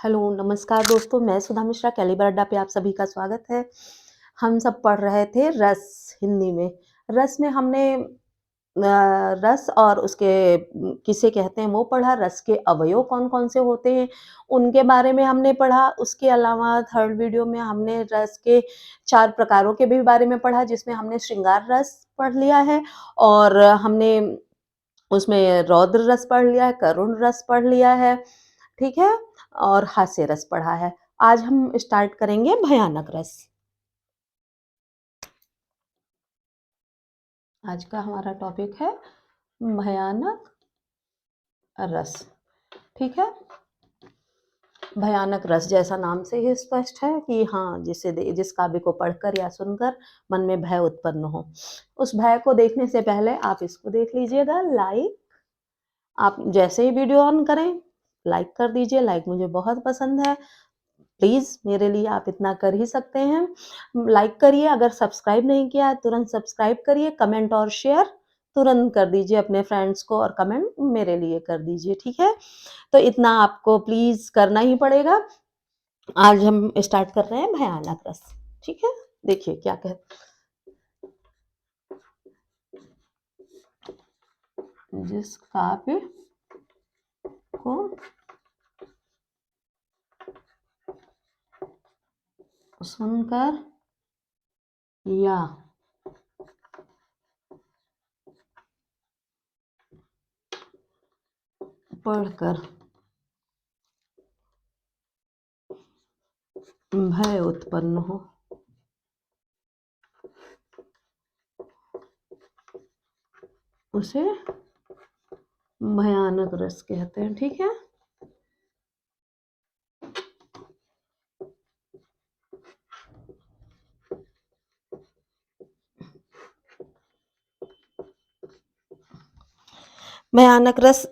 Hello, नमस्कार दोस्तों, मैं सुधा मिश्रा कैलिबर अड्डा पे आप सभी का स्वागत है। हम सब पढ़ रहे थे रस हिंदी में। रस में हमने रस और उसके किसे कहते हैं वो पढ़ा, रस के अवयव कौन-कौन से होते हैं, उनके बारे में हमने पढ़ा। उसके अलावा थर्ड वीडियो में हमने रस के 4 प्रकारों के भी बारे में पढ़ा, जिसमें हमने श्रृंगार रस पढ़ लिया है और हमने उसमें रौद्र रस पढ़ लिया है, करुण रस पढ़ लिया है, ठीक है? और हास्य रस पढ़ा है। आज हम स्टार्ट करेंगे भयानक रस। आज का हमारा टॉपिक है भयानक रस, ठीक है? भयानक रस जैसा नाम से ही स्पष्ट है कि हाँ, जिस काव्य को पढ़कर या सुनकर मन में भय उत्पन्न हो। उस भय को देखने से पहले आप इसको देख लीजिएगा। आप जैसे ही वीडियो ऑन करें, लाइक कर दीजिए। लाइक मुझे बहुत पसंद है। प्लीज़ मेरे लिए आप इतना कर ही सकते हैं। लाइक करिए, अगर सब्सक्राइब नहीं किया है तुरंत सब्सक्राइब करिए, कमेंट और शेयर तुरंत कर दीजिए अपने फ्रेंड्स को और कमेंट मेरे लिए कर दीजिए, ठीक है? तो इतना आपको प्लीज़ करना ही पड़ेगा। आज हम स्टार्ट कर रहे हैं भयानक रस, ठीक है? देखिए क्या कह जिस काव्य को सुनकर या पढ़कर भय उत्पन्न हो, उसे भयानक रस कहते हैं, ठीक है? भयानक रस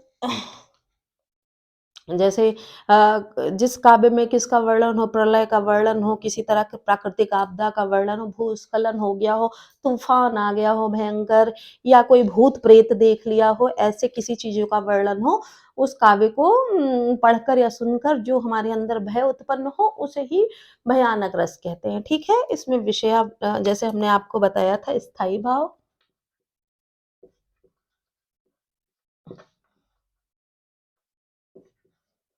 जैसे जिस काव्य में किसका वर्णन हो, प्रलय का वर्णन हो, किसी तरह के प्राकृतिक आपदा का वर्णन हो, भूस्खलन हो गया हो, तूफान आ गया हो भयंकर, या कोई भूत प्रेत देख लिया हो, ऐसे किसी चीज़ों का वर्णन हो, उस काव्य को पढ़कर या सुनकर जो हमारे अंदर भय उत्पन्न हो, उसे ही भयानक रस कहते हैं, ठीक है? इसमें जैसे हमने आपको बताया था स्थायी भाव,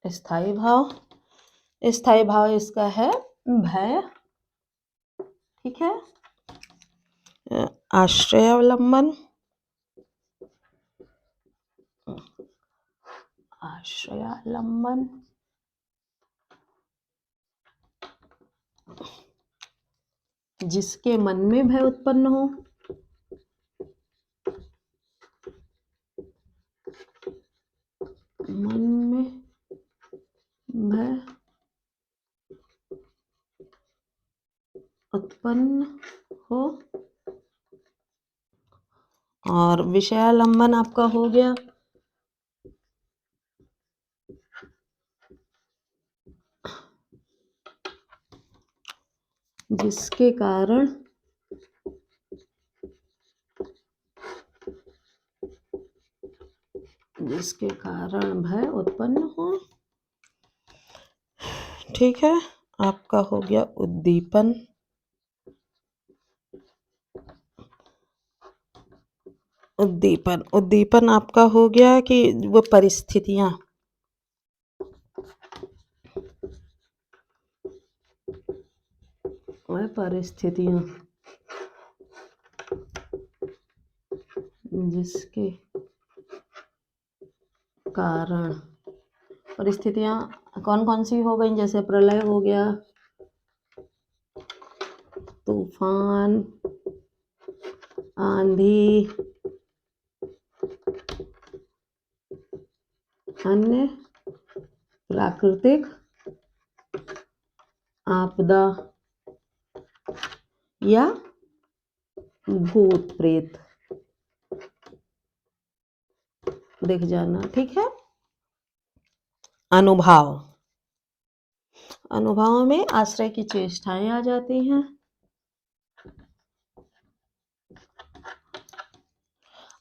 स्थायी भाव स्थायी भाव इसका है भय, ठीक है? आश्रयावलंबन, आश्रयालंबन, जिसके मन में भय उत्पन्न हो, मन में भय उत्पन्न हो, और विषयालंबन आपका हो गया जिसके कारण भय उत्पन्न हो, ठीक है? आपका हो गया उद्दीपन, उद्दीपन आपका हो गया कि वो परिस्थितियां, जिसके कारण परिस्थितियां कौन-कौन सी हो गई, जैसे प्रलय हो गया, तूफान, आंधी, अन्य प्राकृतिक आपदा या भूत प्रेत दिख जाना, ठीक है? अनुभव में आश्रय की चेष्टाएं आ जाती हैं।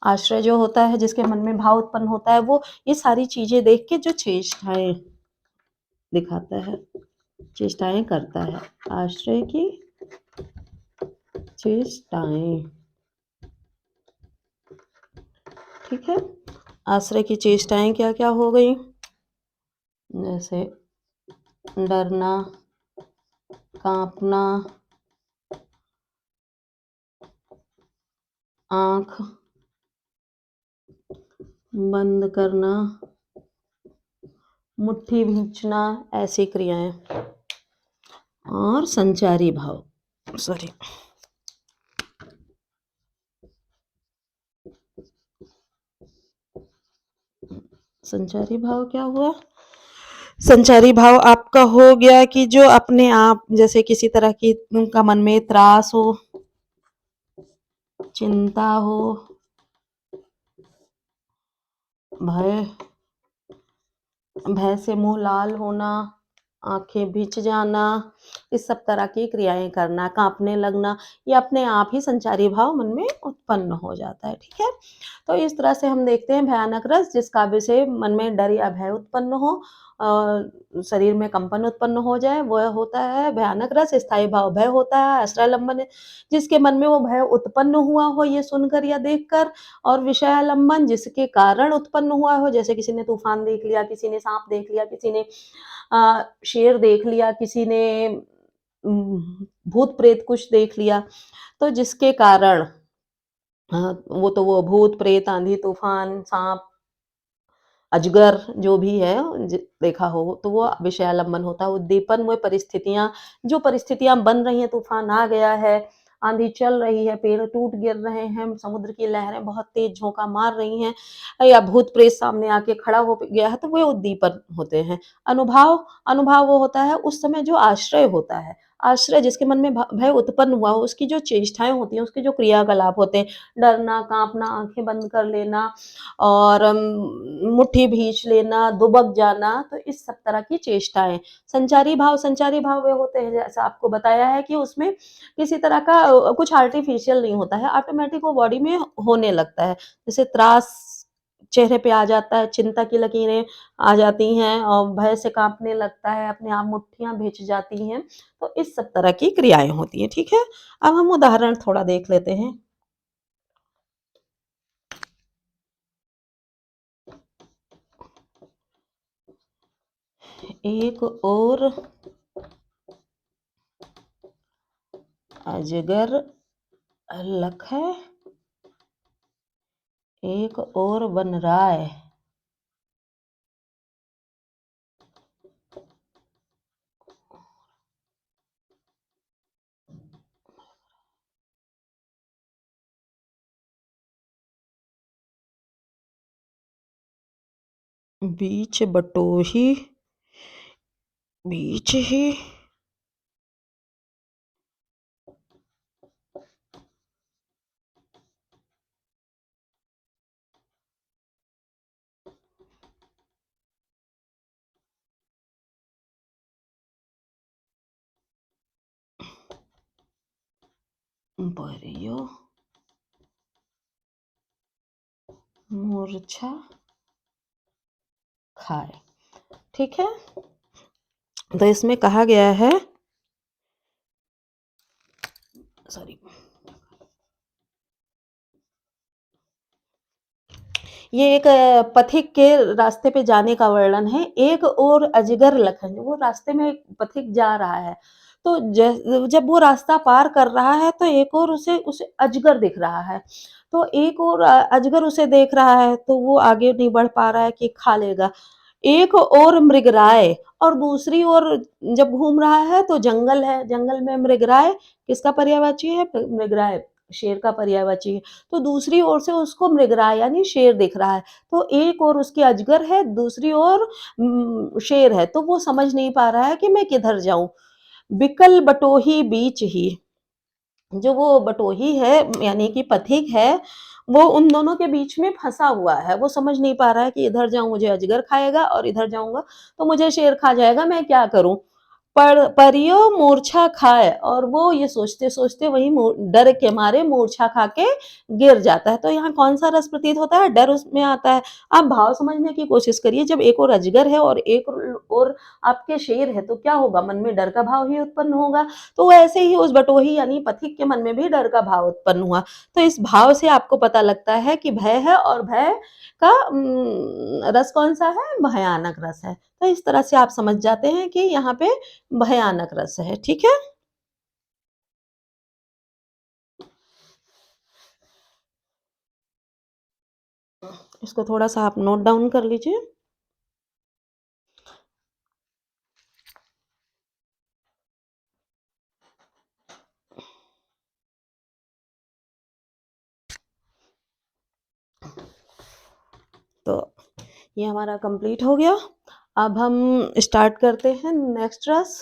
आश्रय जो होता है, जिसके मन में भाव उत्पन्न होता है, वो ये सारी चीजें देख के जो चेष्टाएं दिखाता है, चेष्टाएं करता है। आश्रय की चेष्टाएं, ठीक है। आश्रय की चेष्टाएं क्या क्या हो गई, जैसे डरना, कांपना, आंख बंद करना, मुट्ठी भींचना, ऐसी क्रियाएं। और संचारी भाव, सॉरी, संचारी भाव क्या हुआ, संचारी भाव आपका हो गया कि जो अपने आप, जैसे किसी तरह की उनका मन में त्रास हो, चिंता हो, भय, भय से मुंह लाल होना, आंखें भींच जाना, इस सब तरह की क्रियाएं करना, कांपने लगना, ये अपने आप ही संचारी भाव मन में उत्पन्न हो जाता है, ठीक है। तो इस तरह से हम देखते हैं भयानक रस, जिस काव्य से मन में डर या भय उत्पन्न हो, शरीर में कंपन उत्पन्न हो जाए, वह होता है भयानक रस। स्थायी भाव भय होता है, आश्रयालंबन, जिसके मन में वो भय उत्पन्न हुआ हो ये सुनकर या देखकर, और विषयालंबन, जिसके कारण उत्पन्न हुआ हो, जैसे किसी ने तूफान देख लिया, किसी ने सांप देख लिया, किसी ने शेर देख लिया, किसी ने भूत प्रेत कुछ देख लिया, तो जिसके कारण वो तो वो भूत प्रेत, आंधी तूफान, सांप, अजगर जो भी है देखा हो, तो वो विषयालंबन होता है। उद्दीपन वो परिस्थितियां, जो परिस्थितियां बन रही हैं, तूफान आ गया है, आंधी चल रही है, पेड़ टूट गिर रहे हैं, समुद्र की लहरें बहुत तेज झोंका मार रही हैं, या भूत प्रेत सामने आके खड़ा हो गया है, तो वो उद्दीपन होते हैं। अनुभाव, अनुभाव वो होता है उस समय जो आश्रय होता है, आश्रय जिसके मन में भय उत्पन्न हुआ हो, उसकी जो चेष्टाएं होती हैं, उसके जो क्रियाकलाप होते हैं, डरना, कांपना, आंखें बंद कर लेना, और मुट्ठी भींच लेना, दुबक जाना, तो इस सब तरह की चेष्टाएं। संचारी भाव, संचारी भाव वे होते हैं, जैसा आपको बताया है कि उसमें किसी तरह का कुछ आर्टिफिशियल नहीं होता है, ऑटोमेटिक वो बॉडी में होने लगता है। जैसे त्रास चेहरे पे आ जाता है, चिंता की लकीरें आ जाती हैं, और भय से कांपने लगता है, अपने आप मुट्ठियां भींच जाती हैं, तो इस सब तरह की क्रियाएं होती हैं, ठीक है। अब हम उदाहरण थोड़ा देख लेते हैं। एक और अजगर लख है, एक और बन रहा है, बीच बटोही, बीच ही, बरियो मूर्छा खाए, ठीक है। तो इसमें कहा गया है, सॉरी, ये एक पथिक के रास्ते पे जाने का वर्णन है। एक और अजगर लखन, वो रास्ते में एक पथिक जा रहा है, तो जब वो रास्ता पार कर रहा है, तो एक और उसे उसे अजगर दिख रहा है, तो एक और अजगर उसे देख रहा है, तो वो आगे नहीं बढ़ पा रहा है कि खा लेगा। एक और मृगराय, और दूसरी ओर जब घूम रहा है तो जंगल है, जंगल में मृगराय किसका पर्यायवाची है, मृगराय शेर का पर्यायवाची है, तो दूसरी ओर से उसको मृगराय यानी शेर दिख रहा है, तो एक और उसकी अजगर है, दूसरी ओर शेर है, तो वो समझ नहीं पा रहा है कि मैं किधर जाऊं। बिकल बटोही बीच ही, जो वो बटोही है यानी कि पथिक है, वो उन दोनों के बीच में फंसा हुआ है, वो समझ नहीं पा रहा है कि इधर जाऊं मुझे अजगर खाएगा, और इधर जाऊंगा तो मुझे शेर खा जाएगा, मैं क्या करूं। परियो मूर्छा खाए, और वो ये सोचते सोचते वही डर के मारे मूर्छा खा के गिर जाता है। तो यहाँ कौन सा रस प्रतीत होता है, डर उसमें आता है। आप भाव समझने की कोशिश करिए, जब एक और अजगर है और एक और आपके शेर है तो क्या होगा, मन में डर का भाव ही उत्पन्न होगा। तो वैसे ही उस बटोही यानी पथिक के मन में भी डर का भाव उत्पन्न हुआ। तो इस भाव से आपको पता लगता है कि भय है, और भय का रस कौन सा है, भयानक रस है। तो इस तरह से आप समझ जाते हैं कि यहाँ पे भयानक रस है। ठीक है। इसको थोड़ा सा आप नोट डाउन कर लीजिए। तो ये हमारा कंप्लीट हो गया। अब हम स्टार्ट करते हैं नेक्स्ट रस।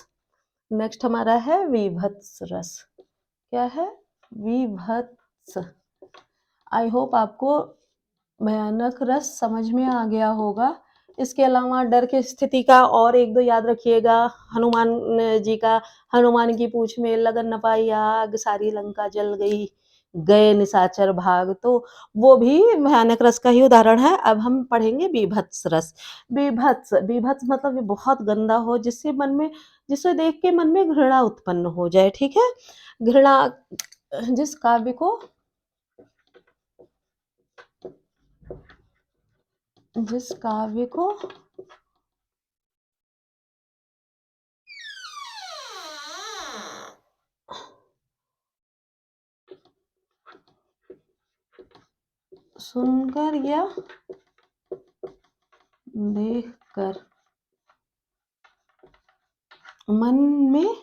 नेक्स्ट हमारा है विभत्स रस। क्या है, विभत्स। आई होप आपको भयानक रस समझ में आ गया होगा। इसके अलावा डर की स्थिति का और एक दो याद रखिएगा। हनुमान जी का, हनुमान की पूंछ में लगन न पाई आग, सारी लंका जल गई, गए निशाचर भाग। तो वो भी भयानक रस का ही उदाहरण है। अब हम पढ़ेंगे बीभत्स रस। बीभत्स, बीभत्स मतलब ये बहुत गंदा हो, जिससे मन में, जिसे देख के मन में घृणा उत्पन्न हो जाए। ठीक है। घृणा, जिस काव्य को, जिस काव्य को सुनकर या देखकर मन में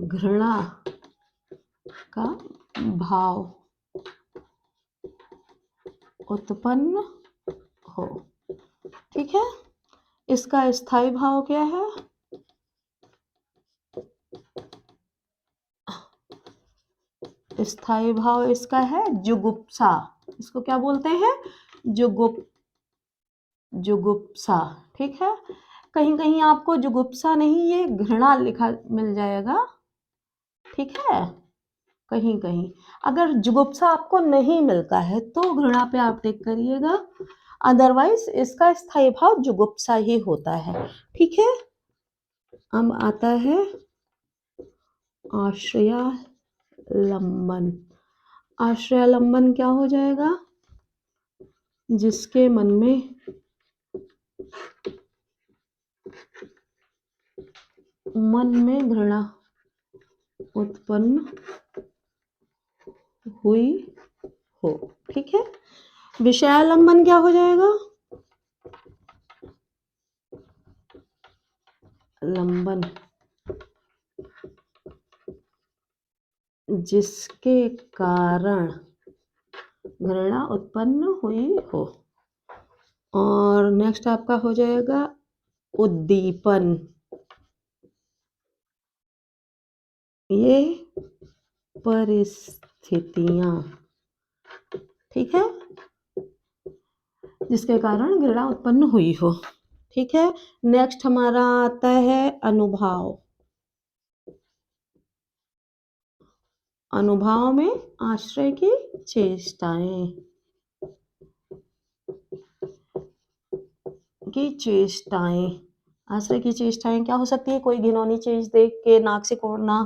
घृणा का भाव उत्पन्न हो। ठीक है। इसका स्थायी भाव क्या है, स्थायी भाव इसका है जुगुप्सा। इसको क्या बोलते हैं, जुगुप्सा। ठीक है। कहीं कहीं आपको जुगुप्सा नहीं, ये घृणा लिखा मिल जाएगा। ठीक है। कहीं कहीं अगर जुगुप्सा आपको नहीं मिलता है तो घृणा पे आप टिक करिएगा, अदरवाइज इसका स्थायी भाव जुगुप्सा ही होता है। ठीक है। अब आता है आश्रयालंबन। आश्रयालंबन क्या हो जाएगा, जिसके मन में घृणा उत्पन्न हुई हो। ठीक है। विषयालंबन क्या हो जाएगा, लंबन जिसके कारण घृणा उत्पन्न हुई हो। और नेक्स्ट आपका हो जाएगा उद्दीपन। ये परिस्थितियां, ठीक है, जिसके कारण घृणा उत्पन्न हुई हो। ठीक है। नेक्स्ट हमारा आता है अनुभाव। अनुभाव में आश्रय की चेष्टाएं, आश्रय की चेष्टाएं क्या हो सकती है, कोई घिनौनी चीज देख के नाक सिकोड़ना,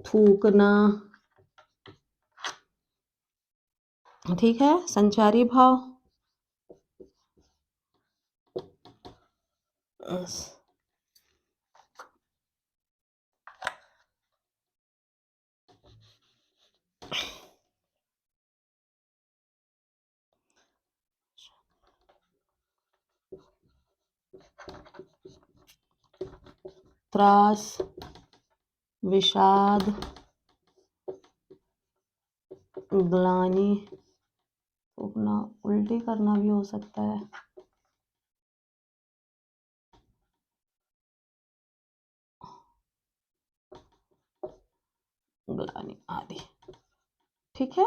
थूकना। ठीक है। संचारी भाव, त्रास, विषाद, ग्लानि, थूकना, उल्टी करना भी हो सकता है। ग्लानि आदि। ठीक है।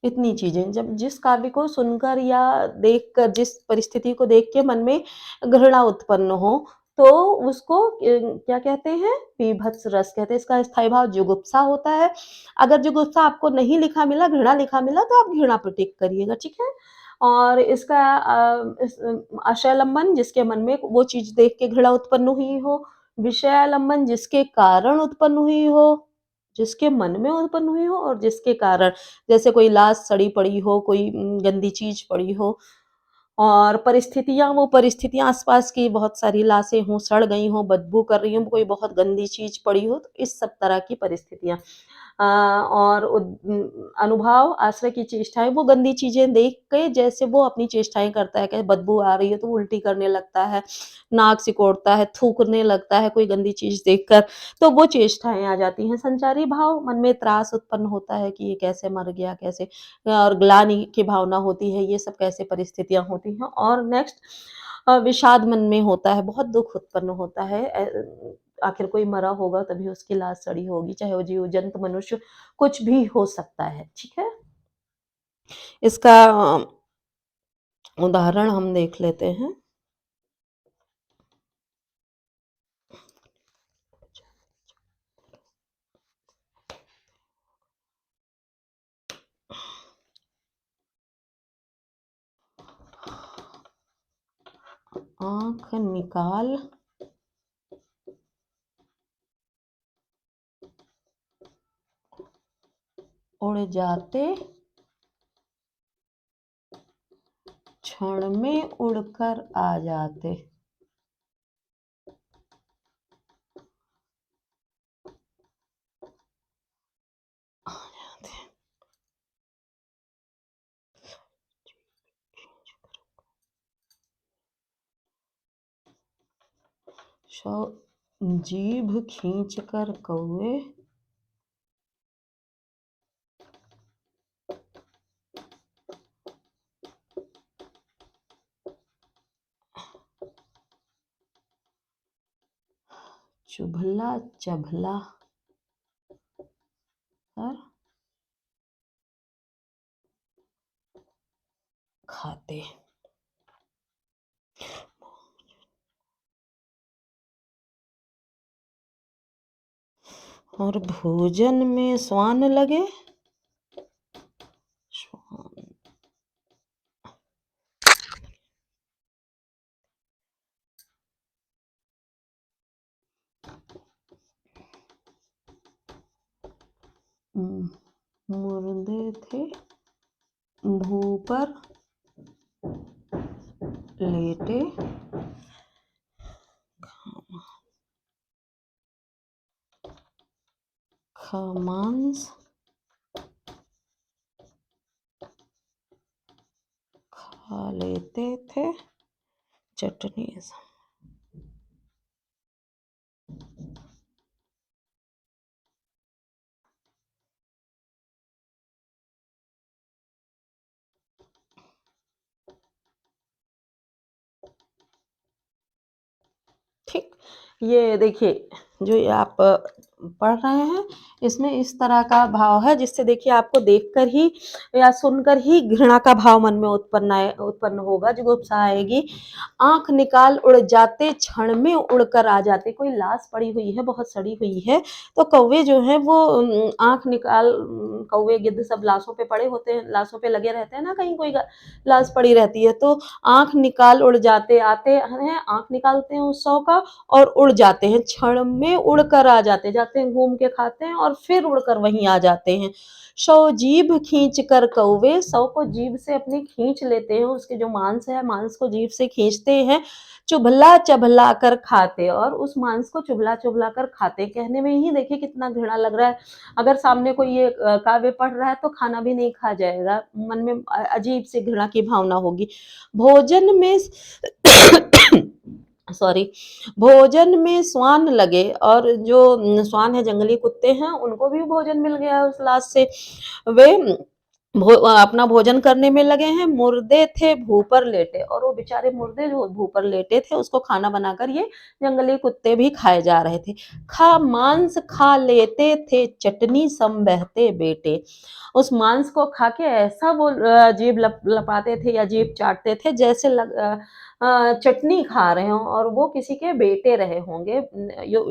इतनी चीजें, जब जिस काव्य को सुनकर या देखकर, जिस परिस्थिति को देख के मन में घृणा उत्पन्न हो, तो उसको क्या कहते हैं? बीभत्स रस कहते हैं। इसका स्थायी भाव जुगुप्सा होता है। अगर जुगुप्सा आपको नहीं लिखा मिला, घृणा लिखा मिला तो आप घृणा पे टिक करिएगा, ठीक है? और इसका आशयलंबन जिसके मन में वो चीज़ देख के घृणा उत्पन्न हुई हो, विषयालंबन जिसके कारण उत्पन्न हुई हो, जिसके मन में उत्पन्न हुई हो और जिसके कारण, जैसे कोई लाश सड़ी पड़ी हो, कोई गंदी चीज़ पड़ी हो, और परिस्थितियाँ, वो परिस्थितियाँ आस-पास की बहुत सारी लाशें हों, सड़ गई हों, बदबू कर रही हों, कोई बहुत गंदी चीज़ पड़ी हो, तो इस सब तरह की परिस्थितियाँ। और अनुभाव, आश्रय की चेष्टाएँ, वो गंदी चीज़ें देख के जैसे वो अपनी चेष्टाएँ करता है, कहीं बदबू आ रही है तो वो उल्टी करने लगता है, नाक सिकोड़ता है, थूकने लगता है कोई गंदी चीज़ देखकर, तो वो चेष्टाएँ आ जाती हैं। संचारी भाव, मन में त्रास उत्पन्न होता है कि ये कैसे मर गया, कैसे, और ग्लानि की भावना होती है, ये सब कैसे परिस्थितियाँ होती हैं। और नेक्स्ट विषाद मन में होता है, बहुत दुःख उत्पन्न होता है। आखिर कोई मरा होगा तभी उसकी लाश सड़ी होगी, चाहे वो जीव जंतु मनुष्य कुछ भी हो सकता है, ठीक है? इसका उदाहरण हम देख लेते हैं। आँख निकाल उड़ जाते, क्षण में उड़कर आ जाते। सो जीभ खींचकर कौवे चुभला चभला कर खाते। और भोजन में स्वान लगे, स्वान मुर्दे थे भू पर लेटे, मांस खा लेते थे, चटनी। ठीक, ये देखिए, जो ये आप पढ़ रहे हैं, इसमें इस तरह का भाव है जिससे देखिए आपको देखकर ही या सुनकर ही घृणा का भाव मन में उत्पन्न होगा, जुगुप्सा आएगी। आँख निकाल उड़ जाते, क्षण में उड़कर आ जाते। कोई लाश पड़ी हुई है, बहुत सड़ी हुई है, तो कौवे जो हैं वो आँख निकाल, कौवे, गिद्ध सब लाशों पे पड़े होते हैं, लाशों पे लगे रहते हैं ना, कहीं कोई लाश पड़ी रहती है, तो आँख निकाल उड़ जाते, आते हैं, आँख निकालते हैं उस शव का और उड़ जाते हैं, क्षण में उड़कर आ जाते हैं, घूम के खाते हैं और फिर उड़कर वहीं आ जाते हैं। सौ जीभ खींच कर कौवे, सौ को जीभ से अपनी खींच लेते हैं, उसके जो मांस है, मांस को जीभ से खींचते हैं, चुभला चभला कर खाते, और उस मांस को चुभला चुभला कर खाते। कहने में ही देखिए कितना घृणा लग रहा है। अगर सामने कोई ये काव्य पढ़ रहा है तो खाना भी नहीं खा जाएगा, मन में अजीब सी घृणा की भावना होगी। भोजन में सॉरी, भोजन में स्वान लगे, और जो स्वान है, जंगली कुत्ते हैं, उनको भी भोजन मिल गया उस लाश से। वे अपना भोजन करने में लगे हैं, मुर्दे थे भू पर लेटे, और वो बेचारे मुर्दे जो भू पर लेटे थे उसको खाना बनाकर ये जंगली कुत्ते भी खाए जा रहे थे। खा मांस खा लेते थे चटनी सम बहते बेटे। उस मांस को खा के ऐसा वो जीभ लपाते थे या जीभ चाटते थे जैसे चटनी खा रहे हों, और वो किसी के बेटे रहे होंगे।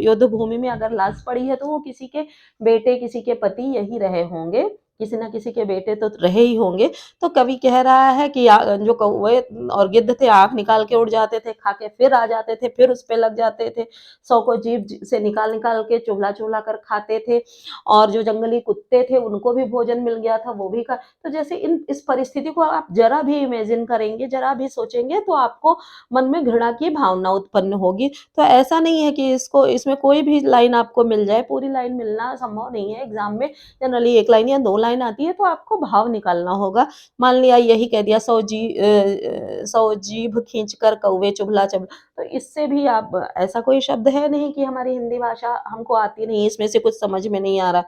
युद्ध भूमि में अगर लाश पड़ी है तो वो किसी के बेटे, किसी के पति यही रहे होंगे, किसी न किसी के बेटे तो रहे ही होंगे। तो कवि कह रहा है कि जो कौवे और गिद्ध थे आँख निकाल के उड़ जाते थे, खा के फिर आ जाते थे, फिर उस पे लग जाते थे। 100 को जीभ से निकाल-निकाल के चुभला-चुभला कर खाते थे, और जो जंगली कुत्ते थे उनको भी भोजन मिल गया था, वो भी खा। तो जैसे इस परिस्थिति को आप ज़रा भी इमेजिन करेंगे, ज़रा भी सोचेंगे तो आपको मन में घृणा की भावना उत्पन्न होगी। तो ऐसा नहीं है कि इसमें कोई भी लाइन आपको मिल जाए, पूरी लाइन मिलना संभव नहीं है। एग्ज़ाम में जनरली 1 लाइन या 2 लाइन आती है, तो आपको भाव निकालना होगा। मान लिया यही कह दिया, 100 जीभ खींचकर कौवे चुभला-चुभला, तो इससे भी आप, ऐसा कोई शब्द है नहीं कि हमारी हिंदी भाषा हमको आती नहीं है, इसमें से कुछ समझ में नहीं आ रहा।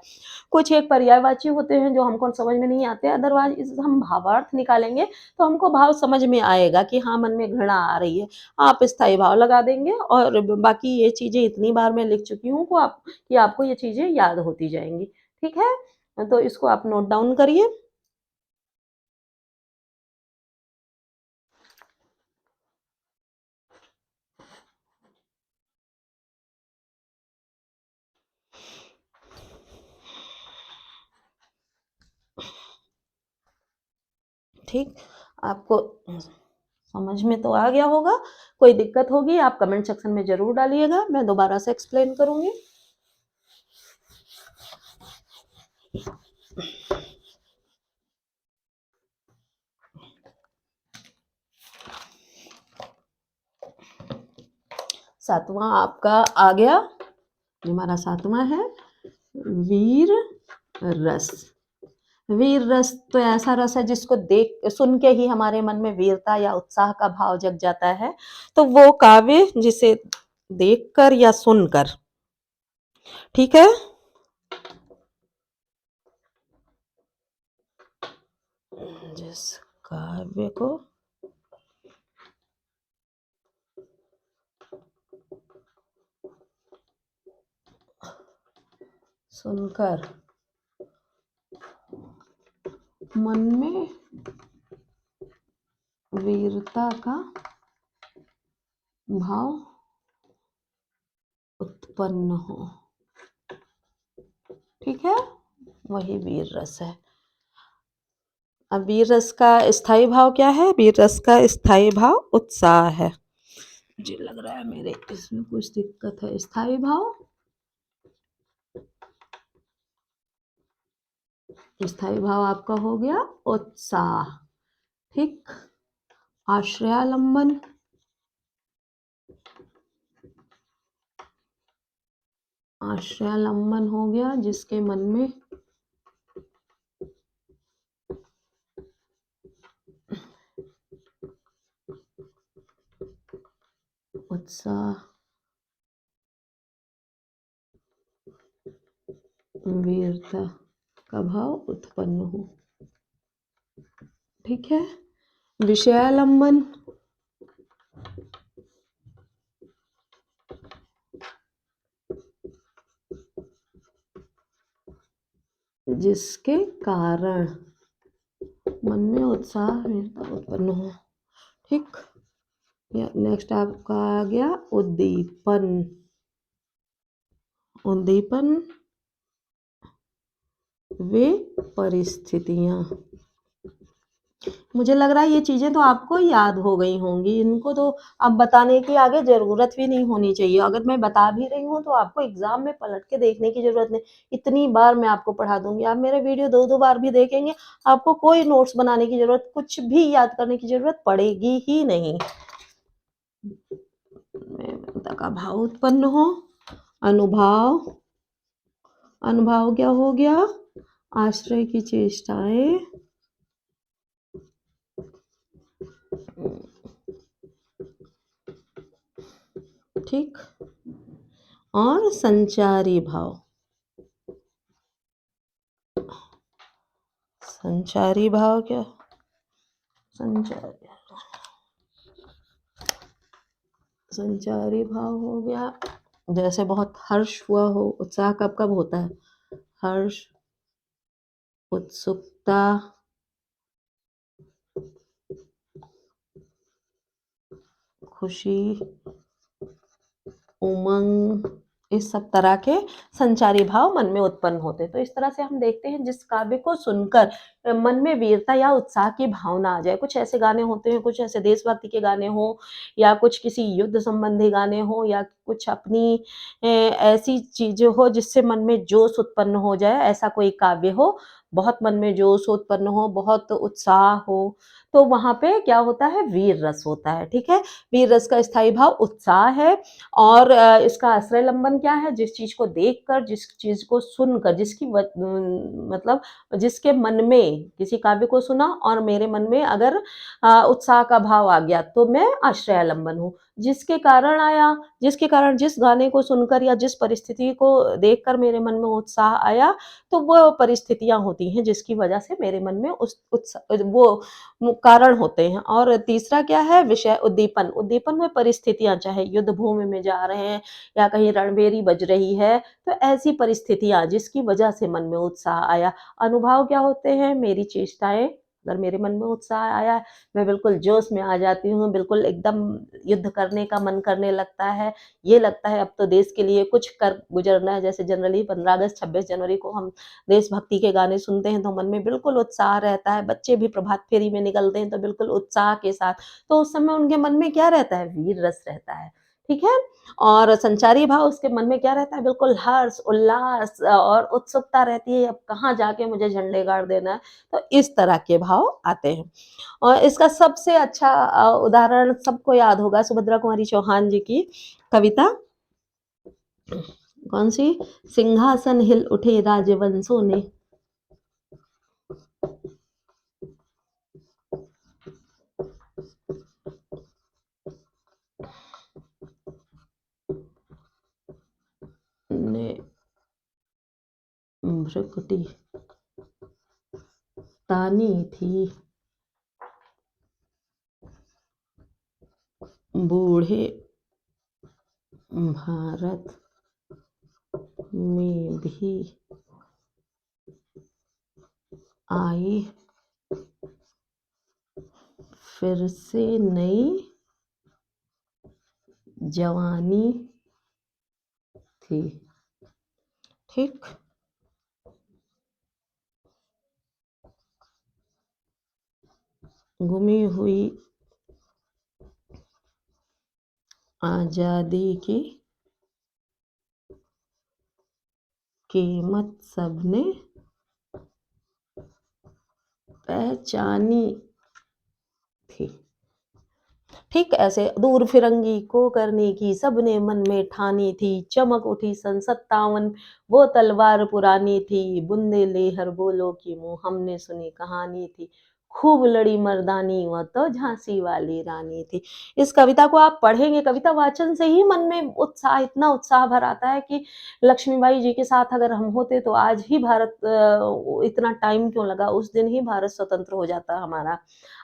कुछ एक पर्यायवाची होते हैं जो हमको समझ में नहीं आते, अदरवाइज़ इस हम भावार्थ निकालेंगे तो हमको भाव समझ में आएगा कि हाँ, मन में घृणा आ रही है। आप स्थायी भाव लगा देंगे, और बाकी ये चीज़ें इतनी बार मैं लिख चुकी हूँ कि आपको ये चीज़ें याद होती जाएँगी। ठीक है? तो इसको आप नोट डाउन करिए। ठीक? आपको समझ में तो आ गया होगा। कोई दिक्कत होगी आप कमेंट सेक्शन में ज़रूर डालिएगा, मैं दोबारा से एक्सप्लेन करूँगी। सातवां आपका आ गया, ये हमारा सातवां है वीर रस। वीर रस तो ऐसा रस है जिसको देख सुन के ही हमारे मन में वीरता या उत्साह का भाव जग जाता है। तो वो काव्य जिसे देखकर या सुनकर, ठीक है? जिस काव्य को सुनकर मन में वीरता का भाव उत्पन्न हो, ठीक है? वही वीर रस है। अब वीर रस का स्थायी भाव क्या है? वीर रस का स्थायी भाव उत्साह है। मुझे लग रहा है मेरे इसमें कुछ दिक्कत है। स्थायी भाव, स्थायी भाव आपका हो गया उत्साह, ठीक? आश्रयालंबन, आश्रयालंबन हो गया जिसके मन में उत्साह, वीरता का भाव उत्पन्न हो, ठीक है? विषयालंबन, जिसके कारण मन में उत्साह, वीरता उत्पन्न हो, ठीक? नेक्स्ट आपका आ गया उद्दीपन। उद्दीपन वे परिस्थितियां, मुझे लग रहा है ये चीजें तो आपको याद हो गई होंगी, इनको तो अब बताने की आगे जरूरत भी नहीं होनी चाहिए। अगर मैं बता भी रही हूँ तो आपको एग्जाम में पलट के देखने की जरूरत नहीं, इतनी बार मैं आपको पढ़ा दूंगी। आप मेरे वीडियो 2-2 बार भी देखेंगे, आपको कोई नोट्स बनाने की जरूरत, कुछ भी याद करने की जरूरत पड़ेगी ही नहीं। का भाव उत्पन्न हो, अनुभाव, अनुभाव क्या हो गया? आश्रय की चेष्टाएं, ठीक? और संचारी भाव, संचारी भाव क्या, संचारी संचारी भाव हो गया जैसे बहुत हर्ष हुआ हो। उत्साह कब कब होता है, हर्ष, उत्सुकता, खुशी, उमंग, इस सब तरह के संचारी भाव मन में उत्पन्न होते हैं। तो इस तरह से हम देखते हैं जिस काव्य को सुनकर मन में वीरता या उत्साह की भावना आ जाए। कुछ ऐसे गाने होते हैं, कुछ ऐसे देशभक्ति के गाने हो या कुछ किसी युद्ध संबंधी गाने हो या कुछ अपनी ऐसी चीजें हो जिससे मन में जोश उत्पन्न हो जाए, ऐसा कोई काव्य हो, बहुत मन में जोश उत्पन्न हो, बहुत उत्साह हो, तो वहां पे क्या होता है, वीर रस होता है। ठीक है, वीर रस का स्थायी भाव उत्साह है। और इसका आश्रय लंबन क्या है, जिस चीज को देखकर, जिस चीज को सुनकर, मतलब जिसके मन में, किसी काव्य को सुना और मेरे मन में अगर उत्साह का भाव आ गया तो मैं आश्रय लंबन हूँ। जिसके कारण आया, जिसके कारण, जिस गाने को सुनकर या जिस परिस्थिति को देखकर मेरे मन में उत्साह आया, तो वो परिस्थितियां होती हैं जिसकी वजह से मेरे मन में उस उत्साह, वो कारण होते हैं। और तीसरा क्या है, विषय उद्दीपन। उद्दीपन में परिस्थितियां, चाहे युद्ध भूमि में जा रहे हैं या कहीं रणबेरी बज रही है, तो ऐसी परिस्थितियां जिसकी वजह से मन में उत्साह आया। अनुभव क्या होते हैं, मेरी चेष्टाएं, अगर मेरे मन में उत्साह आया, मैं बिल्कुल जोश में आ जाती हूँ, बिल्कुल एकदम युद्ध करने का मन करने लगता है। ये लगता है अब तो देश के लिए कुछ कर गुजरना है। जैसे जनरली 15 अगस्त 26 जनवरी को हम देशभक्ति के गाने सुनते हैं तो मन में बिल्कुल उत्साह रहता है। बच्चे भी प्रभात फेरी में निकलते हैं तो बिल्कुल उत्साह के साथ, तो उस समय उनके मन में क्या रहता है, वीर रस रहता है। ठीक है, और संचारी भाव, उसके मन में क्या रहता है, बिल्कुल हर्ष, उल्लास और उत्सुकता रहती है, अब कहाँ जाके मुझे झंडे गाड़ देना है। तो इस तरह के भाव आते हैं। और इसका सबसे अच्छा उदाहरण सबको याद होगा, सुभद्रा कुमारी चौहान जी की कविता, कौन सी, सिंहासन हिल उठे राजवंशों ने भ्रुकुटी तानी थी, बूढ़े भारत में भी आई फिर से नई जवानी थी। ठीक, गुमी हुई आजादी की कीमत सबने पहचानी थी। ठीक, ऐसे दूर फिरंगी को करने की सबने मन में ठानी थी, चमक उठी सन 57 वो तलवार पुरानी थी, बुंदे लेहर बोलो की मुँह हमने सुनी कहानी थी, खूब लड़ी मर्दानी वह तो झांसी वाली रानी थी। इस कविता को आप पढ़ेंगे, कविता वाचन से ही मन में उत्साह, इतना उत्साह भर आता है कि लक्ष्मीबाई जी के साथ अगर हम होते तो आज ही भारत, इतना टाइम क्यों लगा, उस दिन ही भारत स्वतंत्र हो जाता हमारा,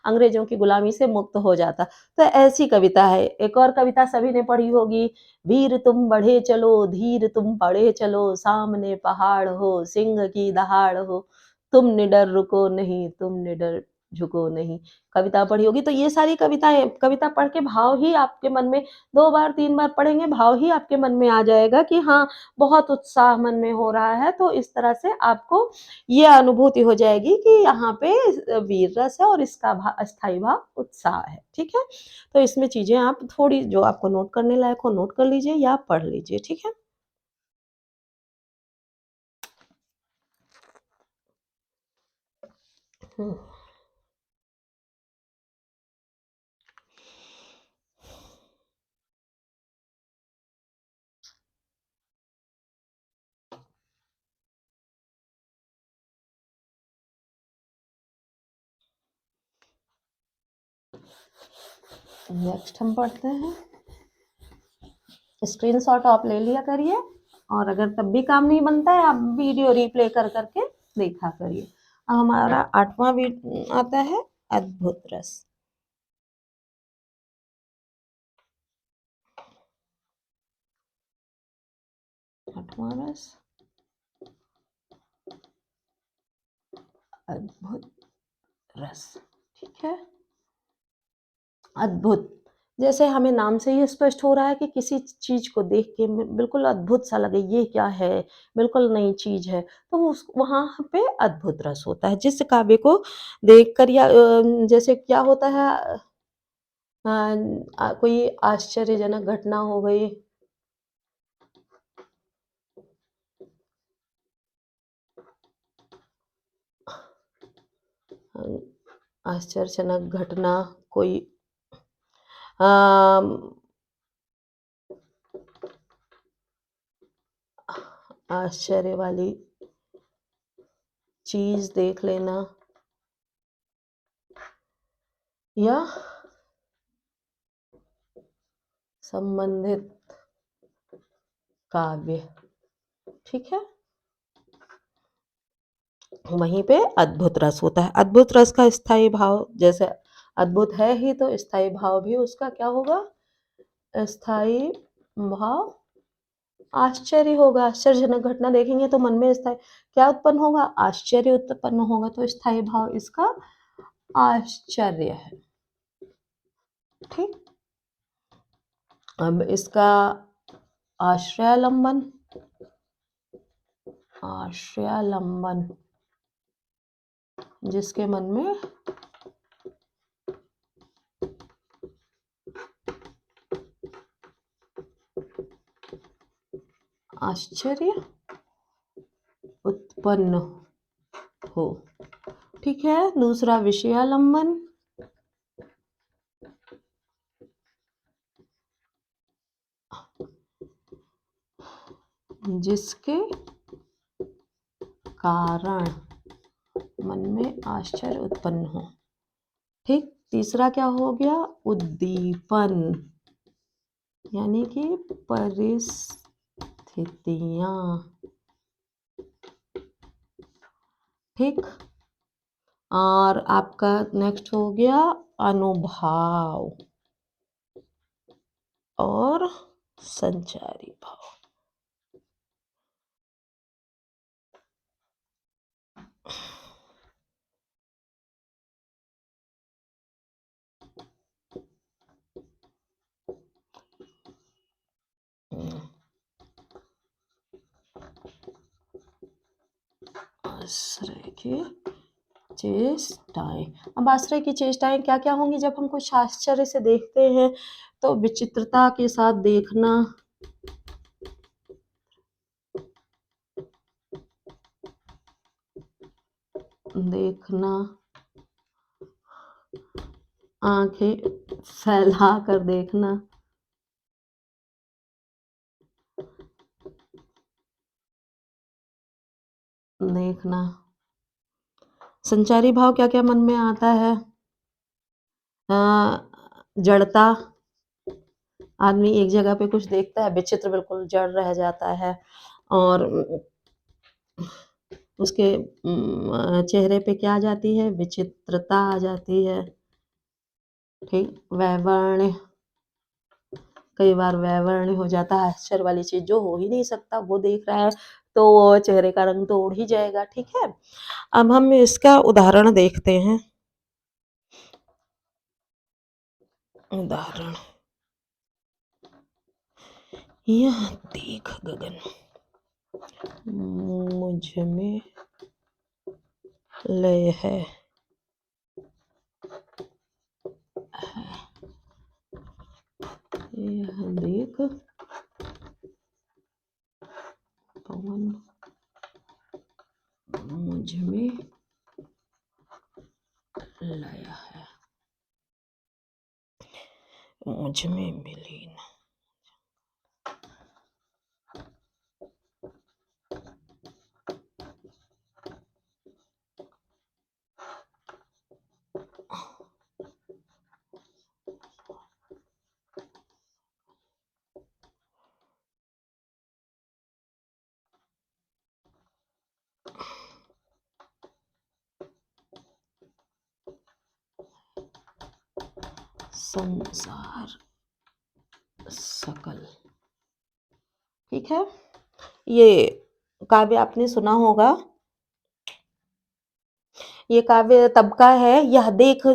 अंग्रेजों की गुलामी से मुक्त हो जाता। तो ऐसी कविता है। एक और कविता सभी ने पढ़ी होगी, वीर तुम बढ़े चलो, धीर तुम पढ़े चलो, सामने पहाड़ हो, सिंह की दहाड़ हो, तुम निडर रुको नहीं, तुम निडर झुको नहीं। कविता पढ़ी होगी। तो ये सारी कविताएं, कविता पढ़ के भाव ही आपके मन में, 2 बार 3 बार पढ़ेंगे, भाव ही आपके मन में आ जाएगा कि हाँ, बहुत उत्साह मन में हो रहा है। तो इस तरह से आपको ये अनुभूति हो जाएगी कि यहाँ पे वीर रस है और इसका अस्थाई भाव उत्साह है। ठीक है, तो इसमें चीजें आप थोड़ी जो आपको नोट करने लायक हो नोट कर लीजिए या पढ़ लीजिए। ठीक है, नेक्स्ट हम पढ़ते हैं, स्क्रीनशॉट आप ले लिया करिए और अगर तब भी काम नहीं बनता है आप वीडियो रिप्ले कर करके देखा करिए। अब हमारा 8वां भी आता है अद्भुत रस। आठवां रस अद्भुत रस। ठीक है, अद्भुत, जैसे हमें नाम से ही स्पष्ट हो रहा है कि किसी चीज को देख के बिल्कुल अद्भुत सा लगे, ये क्या है, बिल्कुल नई चीज है, तो उस वहां पे अद्भुत रस होता है। जिस काव्य को देखकर या जैसे क्या होता है, कोई आश्चर्यजनक घटना हो गई, आश्चर्यजनक घटना कोई अम, आश्चर्य वाली चीज देख लेना या संबंधित काव्य। ठीक है, वहीं पे अद्भुत रस होता है। अद्भुत रस का स्थायी भाव, जैसे अद्भुत है ही तो स्थायी भाव भी उसका क्या होगा, स्थायी भाव आश्चर्य होगा। आश्चर्यजनक घटना देखेंगे तो मन में स्थायी क्या उत्पन्न होगा, आश्चर्य उत्पन्न होगा, तो स्थायी भाव इसका आश्चर्य है। ठीक, अब इसका आश्रयालंबन, आश्रयालंबन जिसके मन में आश्चर्य उत्पन्न हो। ठीक है, दूसरा विषयालंबन, जिसके कारण मन में आश्चर्य उत्पन्न हो। ठीक, तीसरा क्या हो गया, उद्दीपन, यानी कि परिस्थितियां। ठीक, और आपका नेक्स्ट हो गया अनुभाव और संचारी भाव। आश्रय की चेष्टाएं। अब आश्रय की चेष्टाएं क्या क्या होंगी, जब हम कुछ आश्चर्य से देखते हैं तो विचित्रता के साथ देखना, देखना, आंखें फैला कर देखना, देखना। संचारी भाव क्या क्या मन में आता है, जड़ता, आदमी एक जगह पे कुछ देखता है, विचित्र बिल्कुल जड़ रह जाता है, और उसके चेहरे पे क्या आ जाती है, विचित्रता आ जाती है। ठीक, वैवर्ण्य, कई बार वैवर्ण्य हो जाता है, आश्चर्य वाली चीज जो हो ही नहीं सकता वो देख रहा है तो वो चेहरे का रंग तो उड़ ही जाएगा। ठीक है, अब हम इसका उदाहरण देखते हैं। उदाहरण, यह देख गगन, मुझ में लय है, यह देख पवन मुझ में लय है, मुझ में विलीन। संसार सकल। ठीक है, ये काव्य आपने सुना होगा। ये काव्य तब का है, यह देख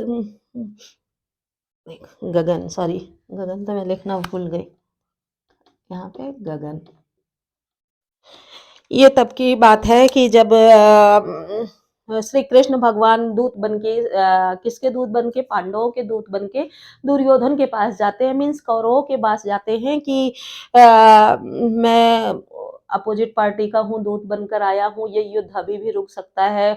गगन, सॉरी गगन तो मैं लिखना भूल गई, यहाँ पे गगन। ये तब की बात है कि जब श्री कृष्ण भगवान दूत बनके, किसके दूत बनके, पांडवों के दूत बनके दुर्योधन के पास जाते हैं, मीन्स कौरवों के पास जाते हैं कि मैं अपोजिट पार्टी का हूँ, दूत बनकर आया हूँ, ये युद्ध अभी भी रुक सकता है।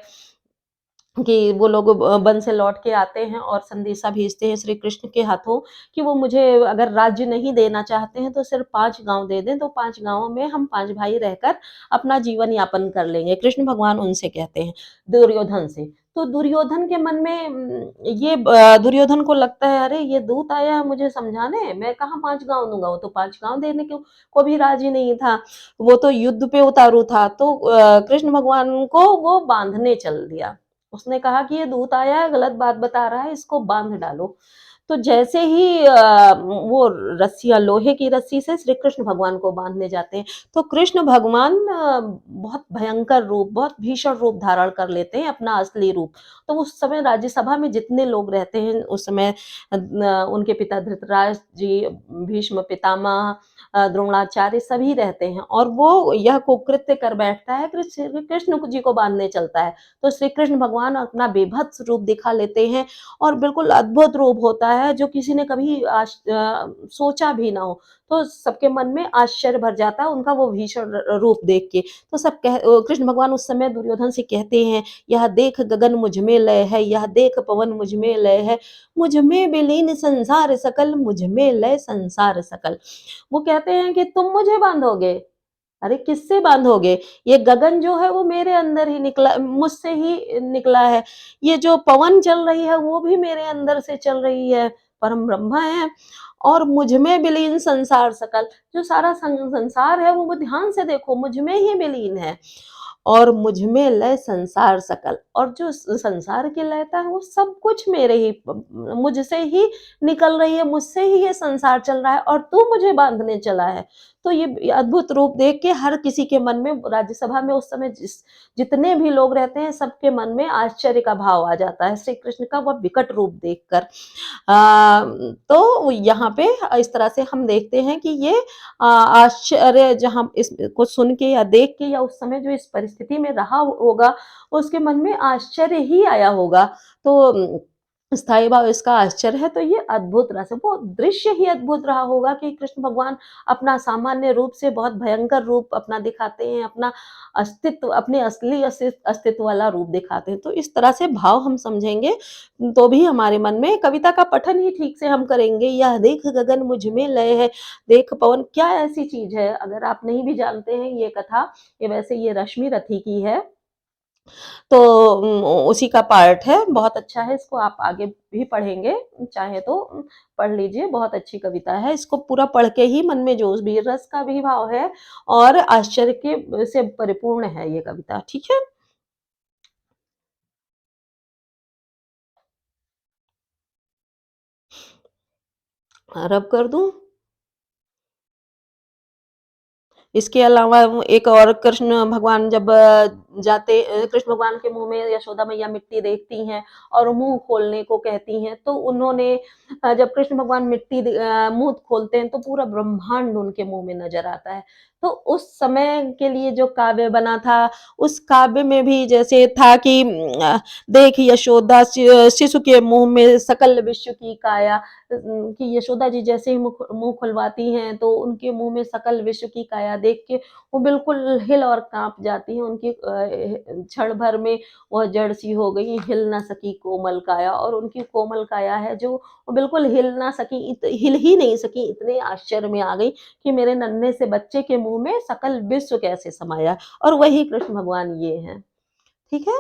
कि वो लोग वन से लौट के आते हैं और संदेशा भेजते हैं श्री कृष्ण के हाथों कि वो मुझे अगर राज्य नहीं देना चाहते हैं तो सिर्फ 5 गांव दे दें, तो 5 गांवों में हम 5 भाई रहकर अपना जीवन यापन कर लेंगे। कृष्ण भगवान उनसे कहते हैं, दुर्योधन से। तो दुर्योधन के मन में ये दुर्योधन को लगता है, अरे ये दूत आया है मुझे समझाने, मैं कहाँ 5 गांव दूंगा, वो तो 5 गांव देने को भी राजी नहीं था, वो तो युद्ध पे उतारू था। तो कृष्ण भगवान को वो बांधने चल दिया। उसने कहा कि ये दूत आया है, गलत बात बता रहा है, इसको बांध डालो। तो जैसे ही वो रस्सियां, लोहे की रस्सी से श्री कृष्ण भगवान को बांधने जाते हैं, तो कृष्ण भगवान बहुत भयंकर रूप, बहुत भीषण रूप धारण कर लेते हैं, अपना असली रूप। तो उस समय राज्यसभा में जितने लोग रहते हैं, उस समय उनके पिता धृतराष्ट्र जी, भीष्म पितामह, द्रोणाचार्य सभी रहते हैं, और वो यह कुकृत्य कर बैठता है, कृष्ण जी को बांधने चलता है। तो श्री कृष्ण भगवान अपना बेभत्स रूप दिखा लेते हैं, और बिल्कुल अद्भुत रूप होता है जो किसी ने कभी सोचा भी ना हो। तो सबके मन में आश्चर्य भर जाता है उनका वो भीषण रूप देख के। तो कृष्ण भगवान उस समय दुर्योधन से कहते हैं, यह देख गगन मुझ में लय है, यह देख पवन मुझ में लय है, मुझ में विलीन संसार सकल, मुझ में लय संसार सकल। वो कहते हैं कि तुम मुझे बांधोगे, अरे किससे बांधोगे, ये गगन जो है वो मेरे अंदर ही निकला, मुझसे ही निकला है, ये जो पवन चल रही है वो भी मेरे अंदर से चल रही है, परम ब्रह्मा है, और मुझ में विलीन संसार सकल, जो सारा संसार है वो ध्यान से देखो मुझ में ही विलीन है, और मुझ में लय संसार सकल, और जो संसार की लयता है वो सब कुछ मेरे ही, मुझसे ही निकल रही है, मुझसे ही ये संसार चल रहा है, और तू मुझे बांधने चला है। तो ये अद्भुत रूप देख के हर किसी के मन में, राज्यसभा में उस समय जितने भी लोग रहते हैं, सबके मन में आश्चर्य का भाव आ जाता है श्री कृष्ण का वह विकट रूप देखकर। तो यहाँ पे इस तरह से हम देखते हैं कि ये आश्चर्य जहाँ इसको सुन के या देख के, या उस समय जो इस परिस्थिति में रहा होगा, उसके मन में आश्चर्य ही आया होगा। तो स्थायी भाव इसका आश्चर्य है। तो ये अद्भुत रस है, वो दृश्य ही अद्भुत रहा होगा कि कृष्ण भगवान अपना सामान्य रूप से बहुत भयंकर रूप अपना दिखाते हैं, अपना अस्तित्व, अपने असली अस्तित्व वाला रूप दिखाते हैं। तो इस तरह से भाव हम समझेंगे तो भी हमारे मन में, कविता का पठन ही ठीक से हम करेंगे, यह देख गगन मुझ में लय है, देख पवन, क्या ऐसी चीज है, अगर आप नहीं भी जानते हैं ये कथा, ये वैसे ये रश्मि रथी की है, तो उसी का पार्ट है, बहुत अच्छा है, इसको आप आगे भी पढ़ेंगे, चाहे तो पढ़ लीजिए, बहुत अच्छी कविता है, इसको पूरा पढ़ के ही मन में जोश भी, रस का भी भाव है, और आश्चर्य के से परिपूर्ण है ये कविता। ठीक है, रब कर दूं। इसके अलावा एक और, कृष्ण भगवान जब जाते, कृष्ण भगवान के मुंह में यशोदा मैया मिट्टी देखती हैं और मुंह खोलने को कहती हैं, तो उन्होंने जब कृष्ण भगवान मुंह खोलते हैं तो पूरा ब्रह्मांड उनके मुंह में नजर आता है। तो उस समय के लिए जो काव्य बना था, उस काव्य में भी जैसे था कि देख यशोदा शिशु के मुंह में सकल विश्व की काया, कि यशोदा जी जैसे ही मुंह खुलवाती हैं तो उनके मुंह में सकल विश्व की काया देख के वो बिल्कुल हिल और कांप जाती हैं, उनकी क्षण भर में वह जड़ सी हो गई, हिल ना सकी कोमल काया, और उनकी कोमल काया है जो वो बिल्कुल हिल ना सकी, हिल ही नहीं सकी, इतने आश्चर्य में आ गई कि मेरे नन्हे से बच्चे के मुंह में सकल विश्व कैसे समाया, और वही कृष्ण भगवान ये हैं। ठीक है,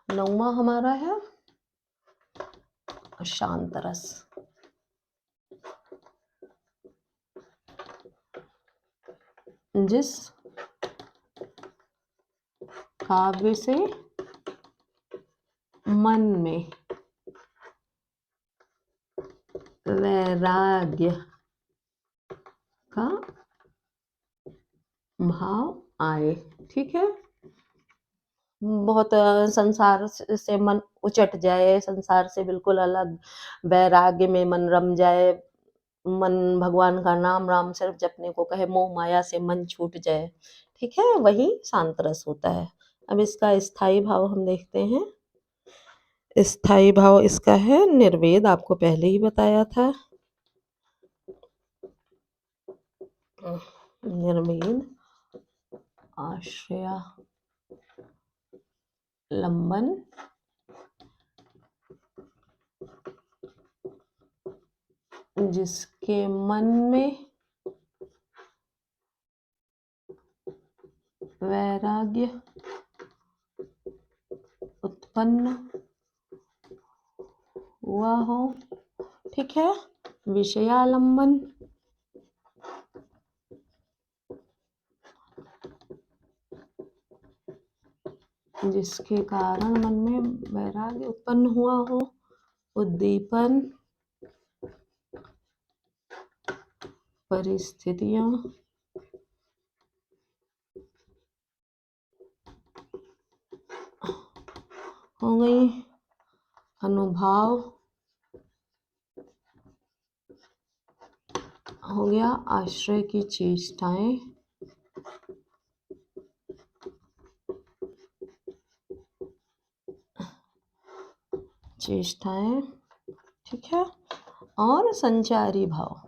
नौवा हमारा है शांत रस। जिस काव्य से मन में वैराग्य का भाव आए। ठीक है, बहुत संसार से मन उचट जाए, संसार से बिल्कुल अलग, वैराग्य में मन रम जाए, मन भगवान का नाम राम सिर्फ जपने को कहे, मोह माया से मन छूट जाए। ठीक है, वही शांत रस होता है। अब इसका स्थायी भाव हम देखते हैं। स्थायी भाव इसका है निर्वेद, आपको पहले ही बताया था। निर्वेद आश्रया लंबन जिसके मन में वैराग्य उत्पन्न हुआ हो। ठीक है, विषयालंबन जिसके कारण मन में वैराग्य उत्पन्न हुआ हो। उद्दीपन परिस्थितियां हो गई। अनुभाव हो गया। आश्रय की चेष्टाएं ठीक है, और संचारी भाव।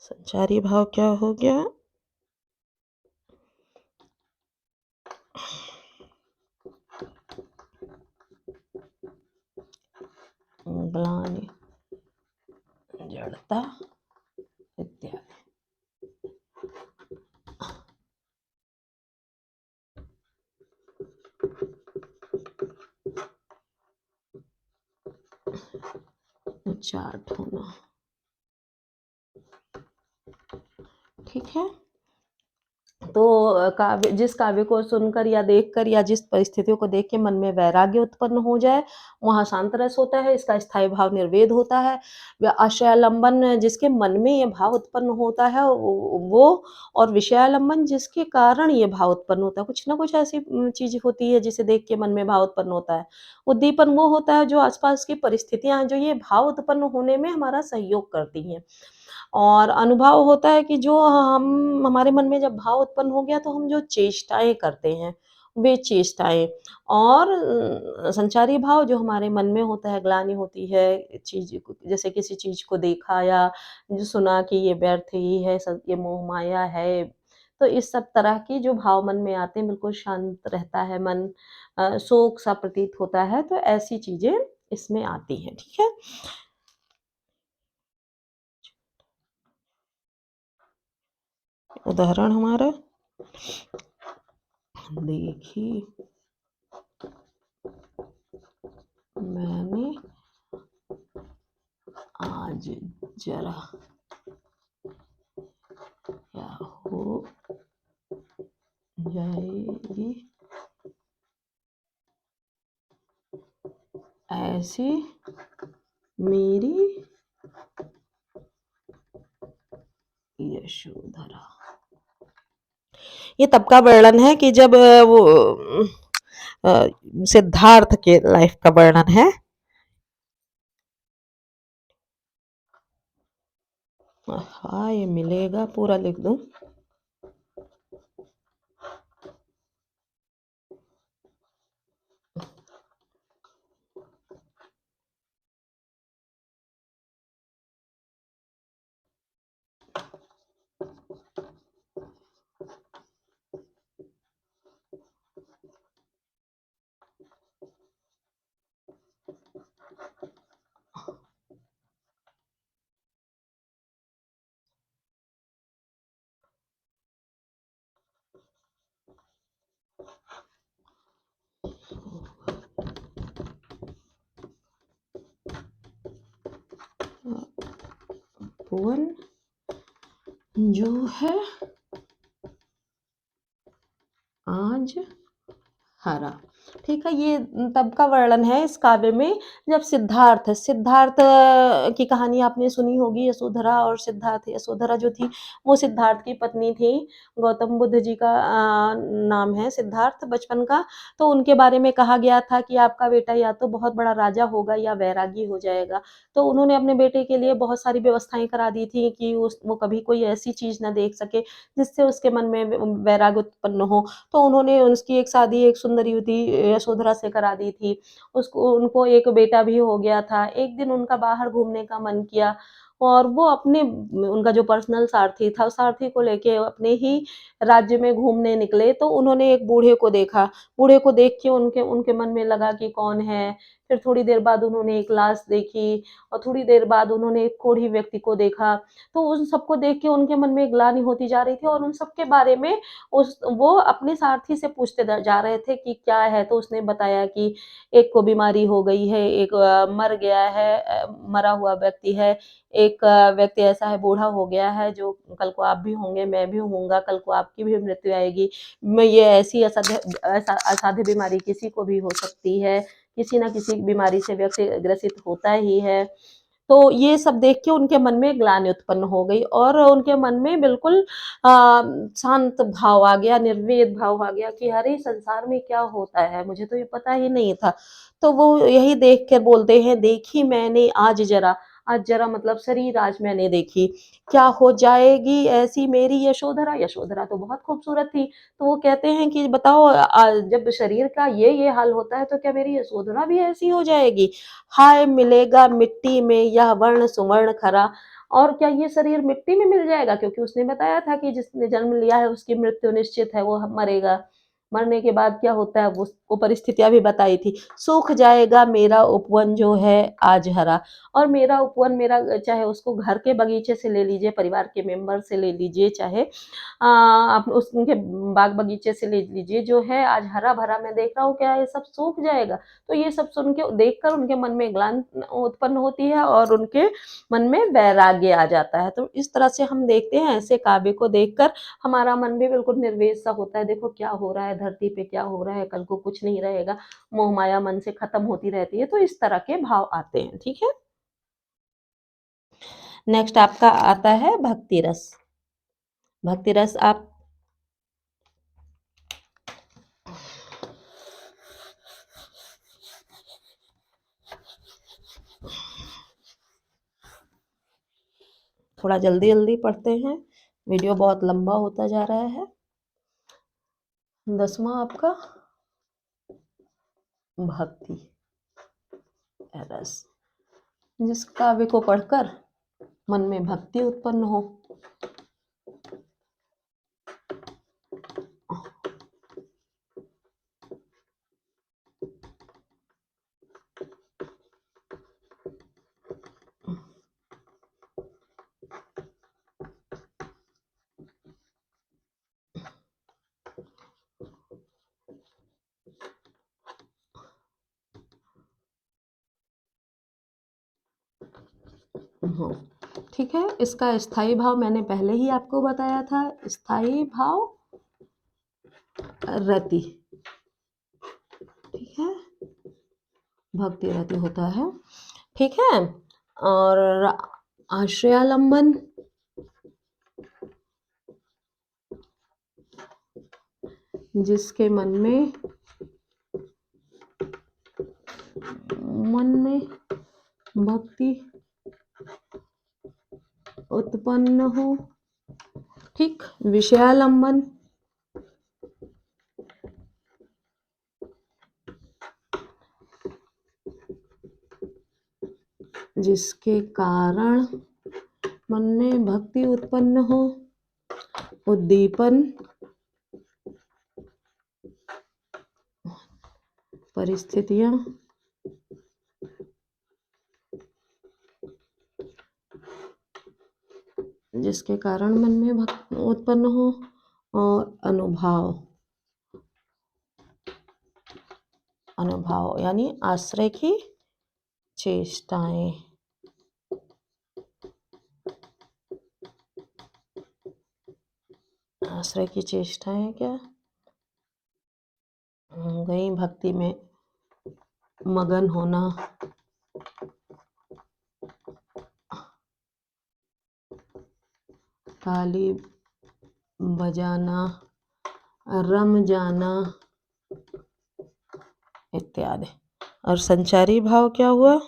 संचारी भाव क्या हो गया? ग्लानि जड़ता इत्यादि। उच्चाट होना। ठीक है, तो काव्य, जिस काव्य को सुनकर या देखकर या जिस परिस्थितियों को देख के मन में वैराग्य उत्पन्न हो जाए, वहाँ शांत रस होता है। इसका स्थायी भाव निर्वेद होता है। आश्रयालंबन जिसके मन में ये भाव उत्पन्न होता है वो, और विषयालंबन जिसके कारण ये भाव उत्पन्न होता है। कुछ ना कुछ ऐसी चीज होती है जिसे देख के मन में भाव उत्पन्न होता है। उद्दीपन वो होता है जो आसपास की परिस्थितियां हैं जो ये भाव उत्पन्न होने में हमारा सहयोग करती हैं। और अनुभव होता है कि जो हम, हमारे मन में जब भाव उत्पन्न हो गया तो हम जो चेष्टाएं करते हैं वे चेष्टाएं। और संचारी भाव जो हमारे मन में होता है, ग्लानि होती है चीज, जैसे किसी चीज को देखा या जो सुना कि ये व्यर्थ ही है, ये मोह माया है, तो इस सब तरह के जो भाव मन में आते हैं, बिल्कुल शांत रहता है मन, शोक सा प्रतीत होता है, तो ऐसी चीजें इसमें आती हैं। ठीक है, उदाहरण हमारा देखी मैंने आज जरा क्या हो जाएगी ऐसी मेरी यशोधरा। ये तब का वर्णन है कि जब वो सिद्धार्थ के लाइफ का वर्णन है। हाँ, ये मिलेगा, पूरा लिख दूं। उपवन जो है आज हरा। ठीक है, ये तब का वर्णन है इस काव्य में जब सिद्धार्थ की कहानी आपने सुनी होगी, यशोधरा और सिद्धार्थ। यशोधरा जो थी वो सिद्धार्थ की पत्नी थी। गौतम बुद्ध जी का नाम है सिद्धार्थ बचपन का। तो उनके बारे में कहा गया था कि आपका बेटा या तो बहुत बड़ा राजा होगा या वैरागी हो जाएगा। तो उन्होंने अपने बेटे के लिए बहुत सारी व्यवस्थाएं करा दी थी कि वो कभी कोई ऐसी चीज ना देख सके जिससे उसके मन में वैराग्य उत्पन्न हो। तो उन्होंने उसकी एक शादी एक सुंदर युवती यशोधरा से करा दी थी। उसको उनको एक बेटा भी हो गया था। एक दिन उनका बाहर घूमने का मन किया और वो अपने उनका जो पर्सनल सारथी था, उस सारथी को लेके अपने ही राज्य में घूमने निकले। तो उन्होंने एक बूढ़े को देखा। बूढ़े को देख के उनके उनके मन में लगा कि कौन है। फिर थोड़ी देर बाद उन्होंने एक लाश देखी और थोड़ी देर बाद उन्होंने एक कोढ़ी व्यक्ति को देखा। तो उन सबको देख के उनके मन में ग्लानि होती जा रही थी और उन सबके बारे में वो अपने सारथी से पूछते जा रहे थे कि क्या है। तो उसने बताया कि एक को बीमारी हो गई है, एक मर गया है, मरा हुआ व्यक्ति है, एक व्यक्ति ऐसा है बूढ़ा हो गया है जो कल को आप भी होंगे, मैं भी होऊंगा, कल को आपकी भी मृत्यु आएगी। मैं ये ऐसी असाध्य बीमारी किसी को भी हो सकती है, किसी ना किसी बीमारी से व्यक्ति ग्रसित होता ही है। तो ये सब देख के उनके मन में ग्लानि उत्पन्न हो गई और उनके मन में बिल्कुल शांत भाव आ गया, निर्वेद भाव आ गया कि अरे संसार में क्या होता है, मुझे तो ये पता ही नहीं था। तो वो यही देख कर बोलते हैं, देखी मैंने आज जरा मतलब शरीर आज मैंने देखी, क्या हो जाएगी ऐसी मेरी यशोधरा। यशोधरा तो बहुत खूबसूरत थी। तो वो कहते हैं कि बताओ जब शरीर का ये हाल होता है तो क्या मेरी यशोधरा भी ऐसी हो जाएगी। हाय मिलेगा मिट्टी में यह वर्ण सुवर्ण खरा। और क्या ये शरीर मिट्टी में मिल जाएगा, क्योंकि उसने बताया था कि जिसने जन्म लिया है उसकी मृत्यु निश्चित है, वो मरेगा। मरने के बाद क्या होता है वो परिस्थितियां भी बताई थी। सूख जाएगा मेरा उपवन जो है आज हरा। और मेरा उपवन, मेरा चाहे उसको घर के बगीचे से ले लीजिए, परिवार के मेंबर से ले लीजिए, चाहे आप उनके बाग बगीचे से ले लीजिए, जो है आज हरा भरा। मैं देख रहा हूँ क्या ये सब सूख जाएगा। तो ये सब सुन के देखकर उनके मन में ग्लानि उत्पन्न होती है और उनके मन में वैराग्य आ जाता है। तो इस तरह से हम देखते हैं, ऐसे काव्य को देखकर हमारा मन भी बिल्कुल निर्वेद सा होता है। देखो क्या हो रहा है धरती पे, क्या हो रहा है, कल को कुछ नहीं रहेगा, मोह माया मन से खत्म होती रहती है। तो इस तरह के भाव आते हैं। ठीक है, नेक्स्ट आपका आता है भक्ति रस। भक्ति रस आप थोड़ा जल्दी जल्दी पढ़ते हैं, वीडियो बहुत लंबा होता जा रहा है। 10वां आपका भक्ति रस, जिस काव्य को पढ़कर मन में भक्ति उत्पन्न हो। ठीक है, इसका स्थायी भाव मैंने पहले ही आपको बताया था। स्थायी भाव रति। ठीक है, भक्ति रति होता है। ठीक है, और आश्रयालंबन, जिसके मन में भक्ति उत्पन्न हो। ठीक, विषयालंबन, जिसके कारण मन में भक्ति उत्पन्न हो। उद्दीपन, परिस्थितियां जिसके कारण मन में भक्ति उत्पन्न हो। और अनुभव यानी आश्रय की चेष्टाएं। आश्रय की चेष्टाएं क्या? गई भक्ति में मगन होना, ताली बजाना, रम जाना इत्यादि। और संचारी भाव क्या हुआ?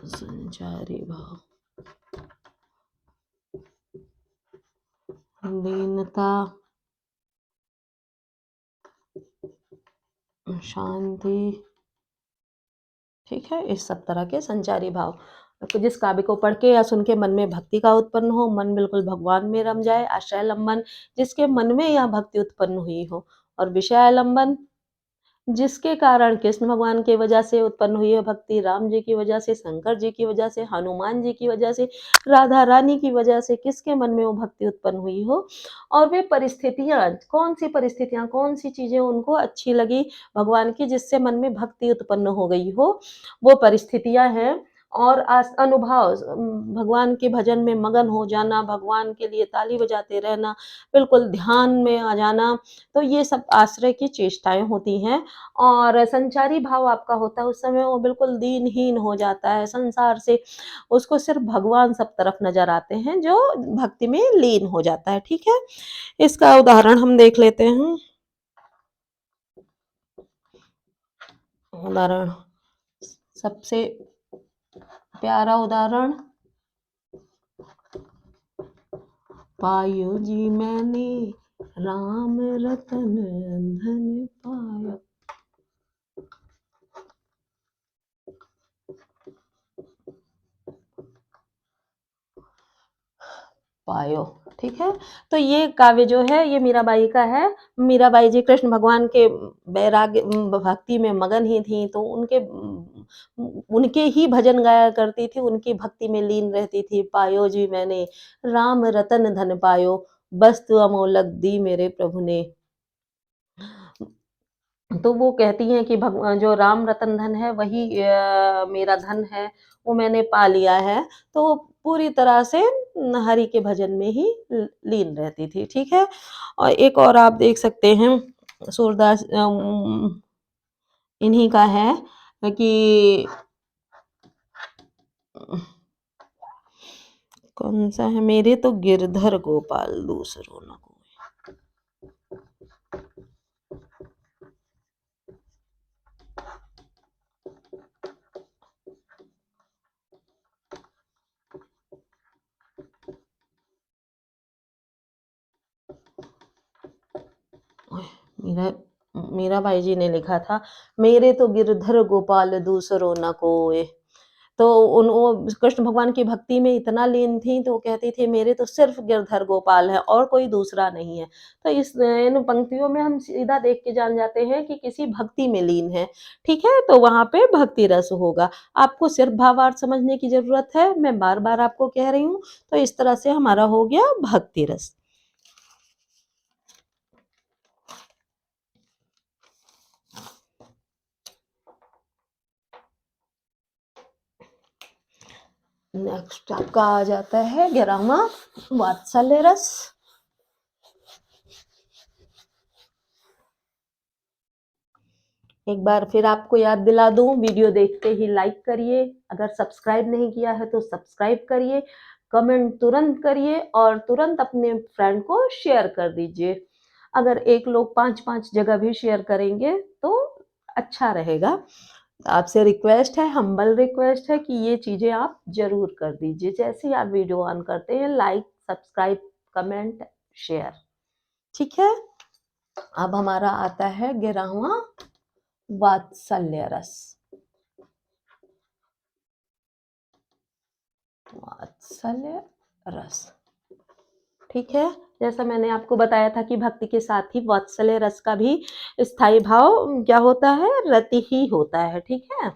संचारी भाव लीनता, शांति, ठीक है। इस सब तरह के संचारी भाव तो जिस काव्य को पढ़ के या सुन के मन में भक्ति का उत्पन्न हो, मन बिल्कुल भगवान में रम जाए, आश्रयालंबन जिसके मन में यह भक्ति उत्पन्न हुई हो, और विषयालंबन जिसके कारण कृष्ण भगवान की वजह से उत्पन्न हुई है भक्ति, राम जी की वजह से, शंकर जी की वजह से, हनुमान जी की वजह से, राधा रानी की वजह से, किसके मन में वो भक्ति उत्पन्न हुई हो, और वे परिस्थितियां, कौन सी चीजें उनको अच्छी लगी भगवान की जिससे मन में भक्ति उत्पन्न हो गई हो, वो परिस्थितियां हैं। और अनुभव, भगवान के भजन में मगन हो जाना, भगवान के लिए ताली बजाते रहना, बिल्कुल ध्यान में आ जाना, तो ये सब आश्रय की चेष्टाएं होती हैं। और संचारी भाव आपका होता है, उस समय वो बिल्कुल दीनहीन हो जाता है संसार से, उसको सिर्फ भगवान सब तरफ नजर आते हैं, जो भक्ति में लीन हो जाता है। ठीक है, इसका उदाहरण हम देख लेते हैं। उदाहरण, सबसे प्यारा उदाहरण, पायो जी मैंने राम रतन धन पायो। पायो, ठीक है। तो ये काव्य जो है ये मीराबाई का है। मीराबाई जी कृष्ण भगवान के वैराग्य भक्ति में मगन ही थी, तो उनके ही भजन गाया करती थी, उनकी भक्ति में लीन रहती थी। पायो जी मैंने राम रतन धन पायो, वस्तु अमोलक दी मेरे प्रभु ने। तो वो कहती हैं कि भगवान जो राम रतन धन है वही मेरा धन है, वो मैंने पा लिया है। तो वो पूरी तरह से हरि के भजन में ही लीन रहती थी। ठीक है, और एक और आप देख सकते हैं, सूरदास इन्हीं का है कि कौन सा है, मेरे तो गिरधर गोपाल दूसरों न कोई। मीरा मीराबाई जी ने लिखा था, मेरे तो गिरधर गोपाल दूसरों न कोय। तो वो कृष्ण भगवान की भक्ति में इतना लीन थी, तो वो कहती थी मेरे तो सिर्फ गिरधर गोपाल है और कोई दूसरा नहीं है। तो इन पंक्तियों में हम सीधा देख के जान जाते हैं कि किसी भक्ति में लीन है। ठीक है, तो वहां पे भक्ति रस होगा। आपको सिर्फ भावार्थ समझने की जरूरत है, मैं बार बार आपको कह रही हूँ। तो इस तरह से हमारा हो गया भक्ति रस। नेक्स्ट आपका आ जाता है 11वां वात्सल्य रस। एक बार फिर आपको याद दिला दूं, वीडियो देखते ही लाइक करिए, अगर सब्सक्राइब नहीं किया है तो सब्सक्राइब करिए, कमेंट तुरंत करिए और तुरंत अपने फ्रेंड को शेयर कर दीजिए। अगर एक लोग 5-5 जगह भी शेयर करेंगे तो अच्छा रहेगा। आपसे रिक्वेस्ट है, हम्बल रिक्वेस्ट है कि ये चीजें आप जरूर कर दीजिए। जैसे ही आप वीडियो ऑन करते हैं, लाइक, सब्सक्राइब, कमेंट, शेयर। ठीक है, अब हमारा आता है 11वां वात्सल्य रस। वात्सल्य रस, ठीक है। जैसा मैंने आपको बताया था कि भक्ति के साथ ही वात्सल्य रस का भी स्थायी भाव क्या होता है, रति ही होता है। ठीक है,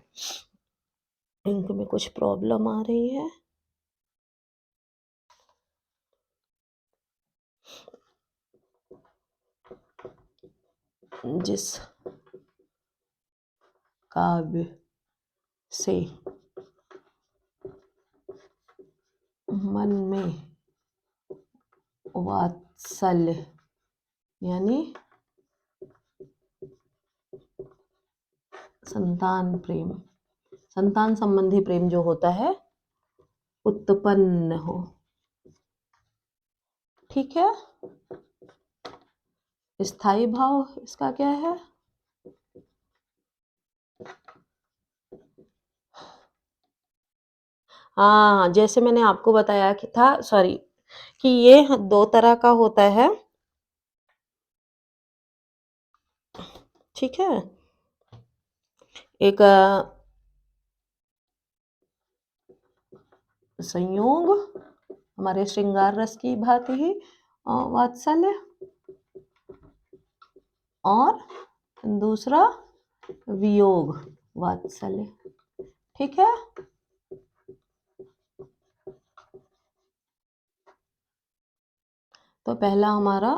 इंक में कुछ प्रॉब्लम आ रही है। जिस काव्य से मन में वात्सल्य यानी संतान प्रेम, संतान संबंधी प्रेम जो होता है उत्पन्न हो। ठीक है। स्थायी भाव इसका क्या है? हाँ, जैसे मैंने आपको बताया कि था सॉरी कि ये 2 तरह का होता है। ठीक है। एक संयोग हमारे श्रृंगार रस की भांति ही वात्सल्य, और दूसरा वियोग वात्सल्य। ठीक है। तो पहला हमारा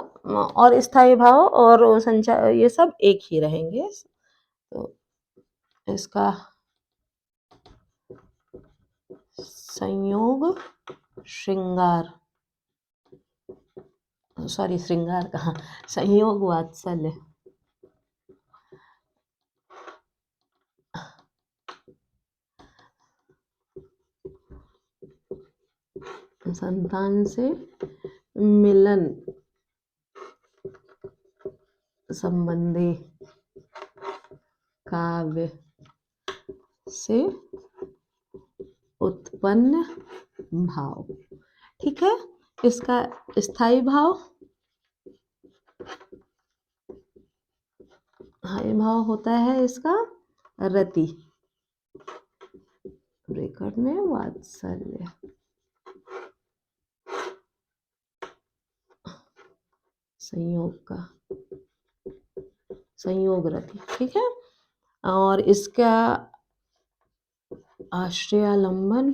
और स्थायी भाव और संचार ये सब एक ही रहेंगे। तो इसका संयोग श्रृंगार सॉरी श्रृंगार कहा, संयोग वात्सल्य। संतान से मिलन संबंधी काव्य से उत्पन्न भाव। ठीक है। इसका स्थायी भाव, स्थायी भाव होता है इसका रति, ब्रैकेट में वात्सल्य, संयोग का संयोग रति। ठीक है। और इसका आश्रयालंबन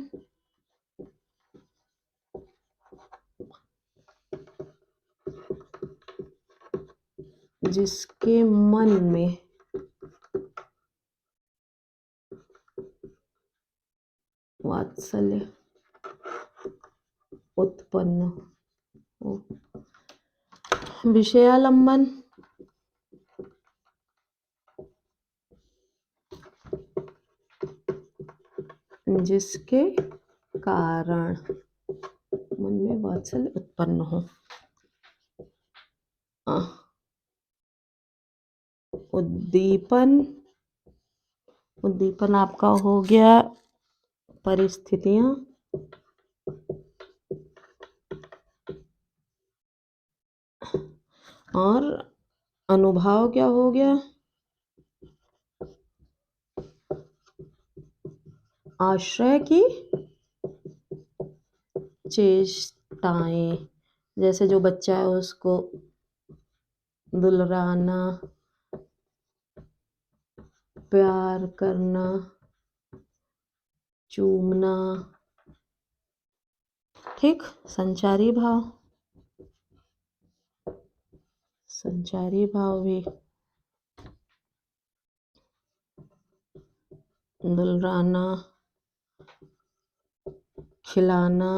जिसके मन में वात्सल्य उत्पन्न हो। विषयालंबन जिसके कारण मन में वात्सल्य उत्पन्न हो। उद्दीपन, उद्दीपन आपका हो गया परिस्थितियां, और अनुभाव क्या हो गया? आश्रय की चेष्टाएं, जैसे जो बच्चा है उसको दुलराना, प्यार करना, चूमना। ठीक। संचारी भाव, संचारी भाव भी दुलराना, खिलाना,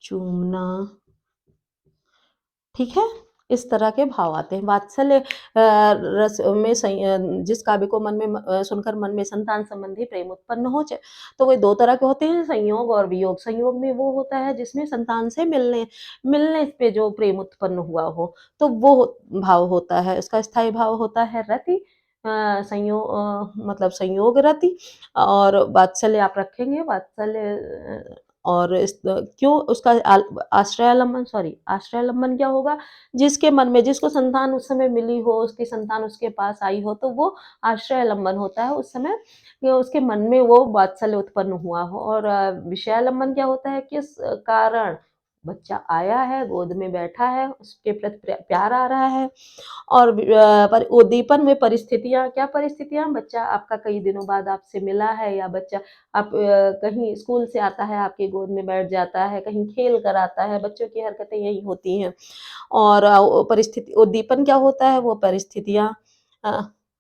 चूमना। ठीक है। इस तरह के भाव आते हैं। वात्सल्य रस में जिस काव्य को मन में सुनकर मन में संतान संबंधी प्रेम उत्पन्न हो जाए, तो वे 2 तरह के होते हैं, संयोग और वियोग। संयोग में वो होता है जिसमें संतान से मिलने मिलने पे जो प्रेम उत्पन्न हुआ हो, तो वो भाव होता है। इसका स्थायी भाव होता है रति, संयोग मतलब संयोग रति। और वात्सल्य आप रखेंगे वात्सल्य और क्यों उसका आश्रयालंबन आश्रयालंबन क्या होगा? जिसके मन में, जिसको संतान उस समय मिली हो, उसकी संतान उसके पास आई हो, तो वो आश्रयालंबन होता है उस समय, उसके मन में वो वात्सल्य उत्पन्न हुआ हो। और विषयालंबन क्या होता है? किस कारण बच्चा आया है, गोद में बैठा है, उसके प्रति प्यार आ रहा है। और पर उद्दीपन में परिस्थितियाँ, क्या परिस्थितियाँ? बच्चा आपका कई दिनों बाद आपसे मिला है, या बच्चा आप कहीं स्कूल से आता है, आपकी गोद में बैठ जाता है, कहीं खेल कर आता है, बच्चों की हरकतें यही होती हैं। और परिस्थिति उद्दीपन क्या होता है? वो परिस्थितियाँ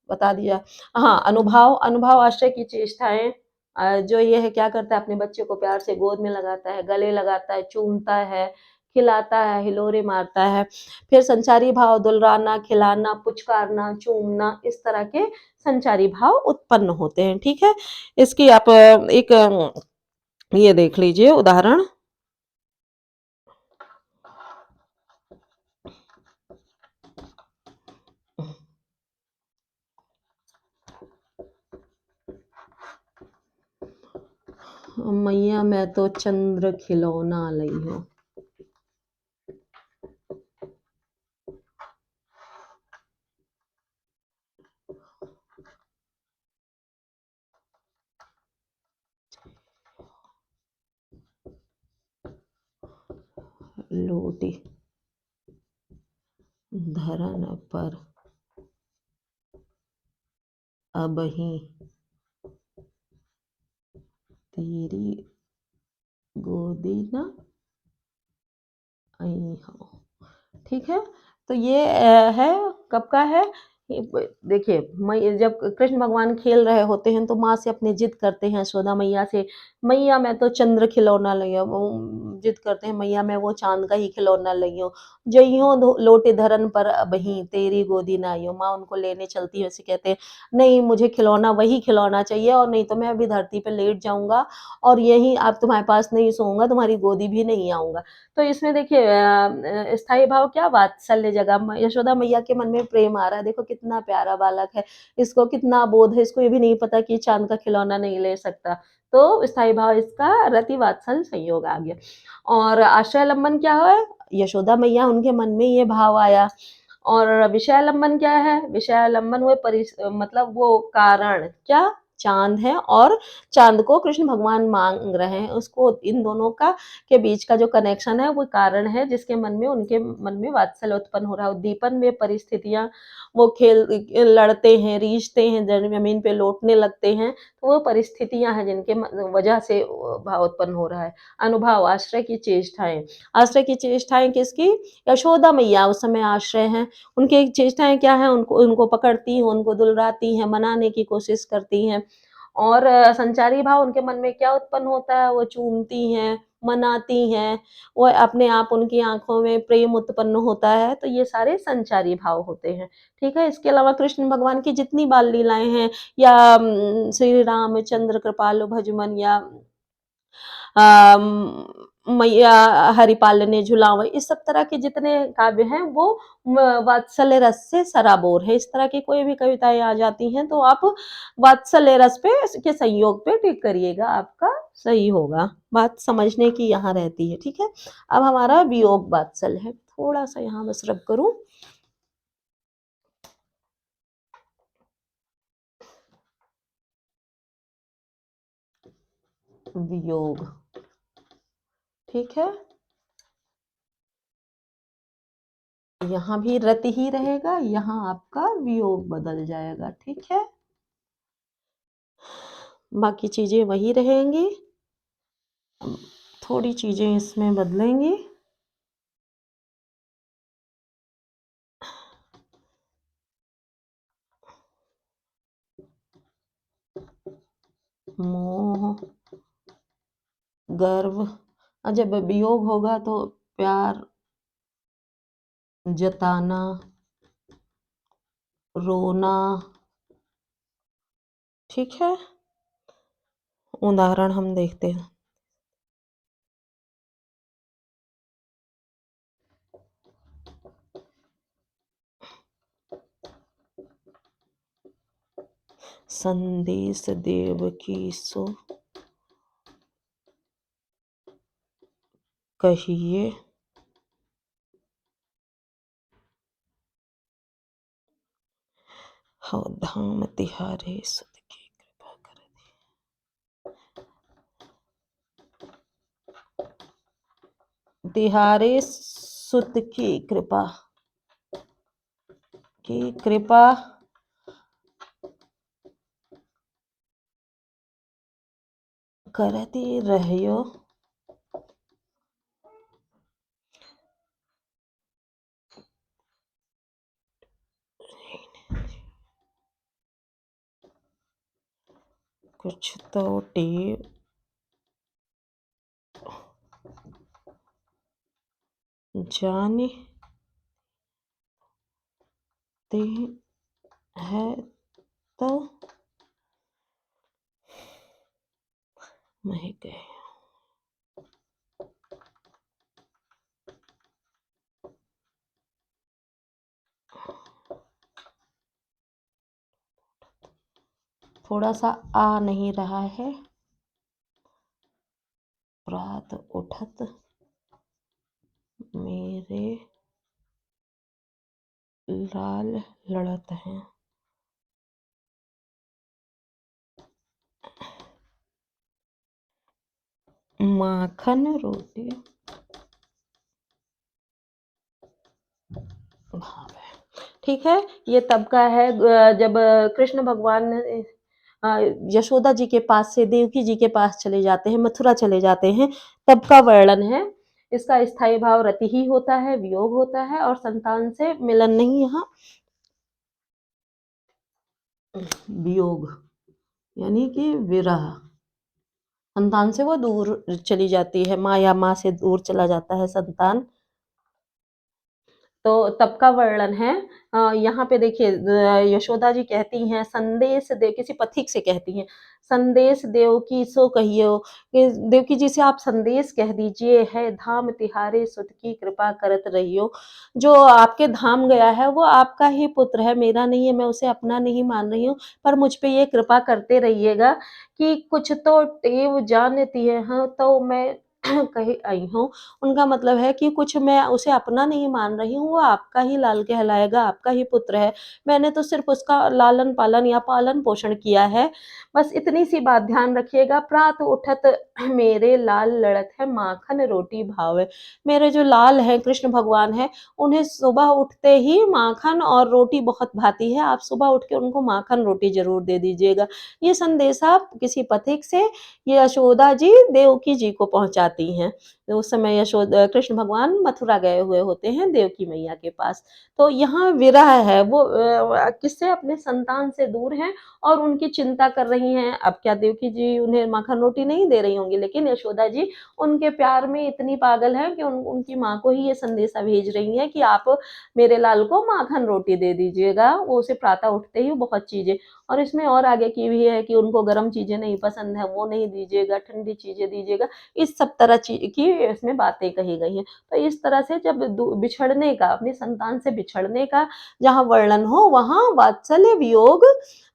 बता दिया। हाँ, अनुभाव, अनुभाव आश्रय की चेष्टाएँ, जो ये है क्या करता है, अपने बच्चे को प्यार से गोद में लगाता है, गले लगाता है, चूमता है, खिलाता है, हिलोरे मारता है। फिर संचारी भाव दुलराना, खिलाना, पुचकारना, चूमना, इस तरह के संचारी भाव उत्पन्न होते हैं, ठीक है? इसकी आप एक ये देख लीजिए उदाहरण। मैया मैं तो चंद्र खिलौना लई हूँ। लोटी धरन पर अबही तेरी गोदी न आई हो। ठीक है? तो ये है, कब का है? ये देखिए, मैं जब कृष्ण भगवान खेल रहे होते हैं तो माँ से अपनी जिद करते हैं, यशोदा मैया से, मैया मैं तो चंद्र खिलौना लई हूँ। वो जिद करते हैं, मैया मैं वो चाँद का ही खिलौना लई हूँ। जइयो धो लोटे धरन पर अबहीं तेरी गोदी न आई हो। माँ उनको लेने चलती है, वैसे कहते हैं, नहीं मुझे खिलौना वही खिलौना चाहिए, और नहीं तो मैं अभी धरती पे लेट जाऊँगा और यहीं अब तुम्हारे पास नहीं सोऊँगा, तुम्हारी गोदी भी नहीं आऊँगा। तो इसमें देखिए स्थायी भाव क्या, वात्सल्य जगह यशोदा मैया के मन में प्रेम आ रहा है, देखो कितना प्यारा बालक है, इसको कितना बोध है, इसको ये भी नहीं पता कि चांद का खिलौना नहीं ले सकता। तो स्थायी भाव इसका रति वात्सल संयोग आ गया। और आश्रय क्या है, यशोदा मैया उनके मन में ये भाव आया। और विषयालंबन क्या है, विषयालंबन वो मतलब वो कारण क्या, चांद है, और चांद को कृष्ण भगवान मांग रहे हैं, उसको इन दोनों का के बीच का जो कनेक्शन है वो कारण है, जिसके मन में, उनके मन में वात्सल्य उत्पन्न हो रहा है। उद्दीपन में परिस्थितियां, वो खेल लड़ते हैं, रीझते हैं, जमीन पे लौटने लगते हैं, तो वो परिस्थितियां हैं जिनके वजह से भाव उत्पन्न हो रहा है। अनुभाव आश्रय की चेष्टाएं, आश्रय की चेष्टाएं किसकी, यशोदा मैया उस समय आश्रय हैं, उनकी चेष्टाएं क्या है, उनको उनको पकड़ती हैं, उनको दुलराती हैं, मनाने की कोशिश करती हैं। और संचारी भाव उनके मन में क्या उत्पन्न होता है, वो चूमती हैं, मनाती हैं, वो अपने आप उनकी आँखों में प्रेम उत्पन्न होता है, तो ये सारे संचारी भाव होते हैं, ठीक है? इसके अलावा कृष्ण भगवान की जितनी बाल लीलाएँ हैं, या श्री रामचंद्र कृपालु भजमन, या मैया हरिपाल ने झुलावे, इस सब तरह के जितने काव्य हैं वो वात्सल्य रस से सराबोर है। इस तरह की कोई भी कविताएं आ जाती हैं तो आप वात्सल्य रस पे के संयोग पे टिक करिएगा, आपका सही होगा। बात समझने की यहाँ रहती है, ठीक है? अब हमारा वियोग वात्सल्य है, थोड़ा सा यहाँ बस रब करूं। वियोग, ठीक है, यहाँ भी रति ही रहेगा, यहाँ आपका वियोग बदल जाएगा, ठीक है? बाकी चीजें वही रहेंगी, थोड़ी चीजें इसमें बदलेंगी। मोह, गर्व, और जब वियोग होगा तो प्यार जताना, रोना, ठीक है? उदाहरण हम देखते हैं। संदेश देव की सो कहिए, हो धाम तिहारे सुत की कृपा कर दी। तिहारे सुत की कृपा करती रहियो, कुछ तो टेव जानते हैं तो महके। थोड़ा सा आ नहीं रहा है। प्रात उठत मेरे लाल लड़त हैं। माखन रोटी भावे। ठीक है, ये तब का है जब कृष्ण भगवान यशोदा जी के पास से देवकी जी के पास चले जाते हैं, मथुरा चले जाते हैं, तब का वर्णन है। इसका स्थायी भाव रति ही होता है, वियोग होता है और संतान से मिलन नहीं, यहाँ वियोग यानी कि विरह। संतान से वो दूर चली जाती है, माँ या माँ से दूर चला जाता है संतान। तो तब का वर्णन है। यहाँ पे देखिए यशोदा जी कहती हैं, संदेश दे, किसी पथिक से कहती हैं, संदेश देव की सो कहियो, कि देवकी जी से आप संदेश कह दीजिए, है धाम तिहारे सुत की कृपा करत रहियो। जो आपके धाम गया है वो आपका ही पुत्र है, मेरा नहीं है, मैं उसे अपना नहीं मान रही हूँ, पर मुझ पे ये कृपा करते रहिएगा कि कुछ तो टेव जानती है, हाँ तो मैं कही आई हूँ। उनका मतलब है कि कुछ मैं उसे अपना नहीं मान रही हूँ, वो आपका ही लाल कहलाएगा, आपका ही पुत्र है। मैंने तो सिर्फ़ उसका लालन-पालन या पालन-पोषण किया है। बस इतनी सी बात ध्यान रखिएगा, प्रात उठत मेरे लाल लड़त है, माखन रोटी भावे। मेरे जो लाल हैं, कृष्ण भगवान हैं, उन्हें सुबह उठते ही माखन और रोटी बहुत भाती है। आप सुबह उठ के उनको माखन रोटी ज़रूर दे दीजिएगा। ये संदेशा किसी पथिक से यशोदा जी देवकी जी को पहुँचाती हैं। तो उस समय कृष्ण भगवान मथुरा गए हुए होते हैं देवकी मैया के पास। तो यहाँ विरह है, वो किससे, अपने संतान से दूर हैं और उनकी चिंता कर रही हैं। अब क्या देवकी जी उन्हें माखन रोटी नहीं दे रही होंगी, लेकिन यशोदा जी उनके प्यार में इतनी पागल हैं कि उनकी माँ को ही ये संदेशा भेज रही हैं कि आप मेरे लाल को माखन रोटी दे दीजिएगा। वो उसे प्रातः उठते ही बहुत चीज़ें, और इसमें और आगे की भी है कि उनको गर्म चीज़ें नहीं पसंद है, वो नहीं दीजिएगा, ठंडी चीज़ें दीजिएगा। इस सब तरह की इसमें बातें कही गई हैं। तो इस तरह से जब बिछड़ने का, अपनी संतान से बिछड़ने का जहाँ वर्णन हो, वहाँ वात्सल्य वियोग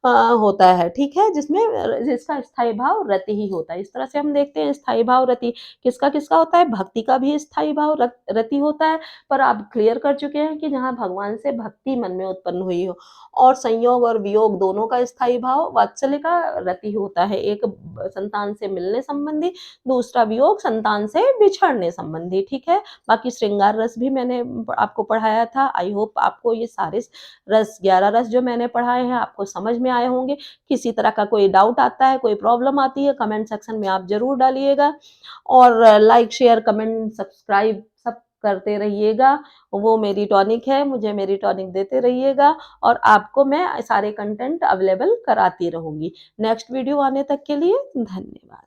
होता है, ठीक है, जिसका स्थायी भाव रति ही होता है। इस तरह से हम देखते हैं स्थायी भाव रति किसका किसका होता है। भक्ति का भी स्थायी भाव रति होता है, पर आप क्लियर कर चुके हैं कि जहाँ भगवान से भक्ति मन में उत्पन्न हुई हो। और संयोग और वियोग दोनों का स्थायी भाव वात्सल्य का रति होता है, एक संतान से मिलने संबंधी, दूसरा वियोग संतान से बिछड़ने संबंधी, ठीक है। बाकी श्रृंगार रस भी मैंने आपको पढ़ाया था। आई होप आपको ये सारे रस, 11 रस जो मैंने पढ़ाए हैं, आपको समझ में आए होंगे। किसी तरह का कोई डाउट आता है, कोई प्रॉब्लम आती है, कमेंट सेक्शन में आप ज़रूर डालिएगा। और लाइक, शेयर, कमेंट, सब्सक्राइब सब करते रहिएगा। वो मेरी टॉनिक है, मुझे मेरी टॉनिक देते रहिएगा और आपको मैं सारे कंटेंट अवेलेबल कराती रहूँगी। नेक्स्ट वीडियो आने तक के लिए धन्यवाद।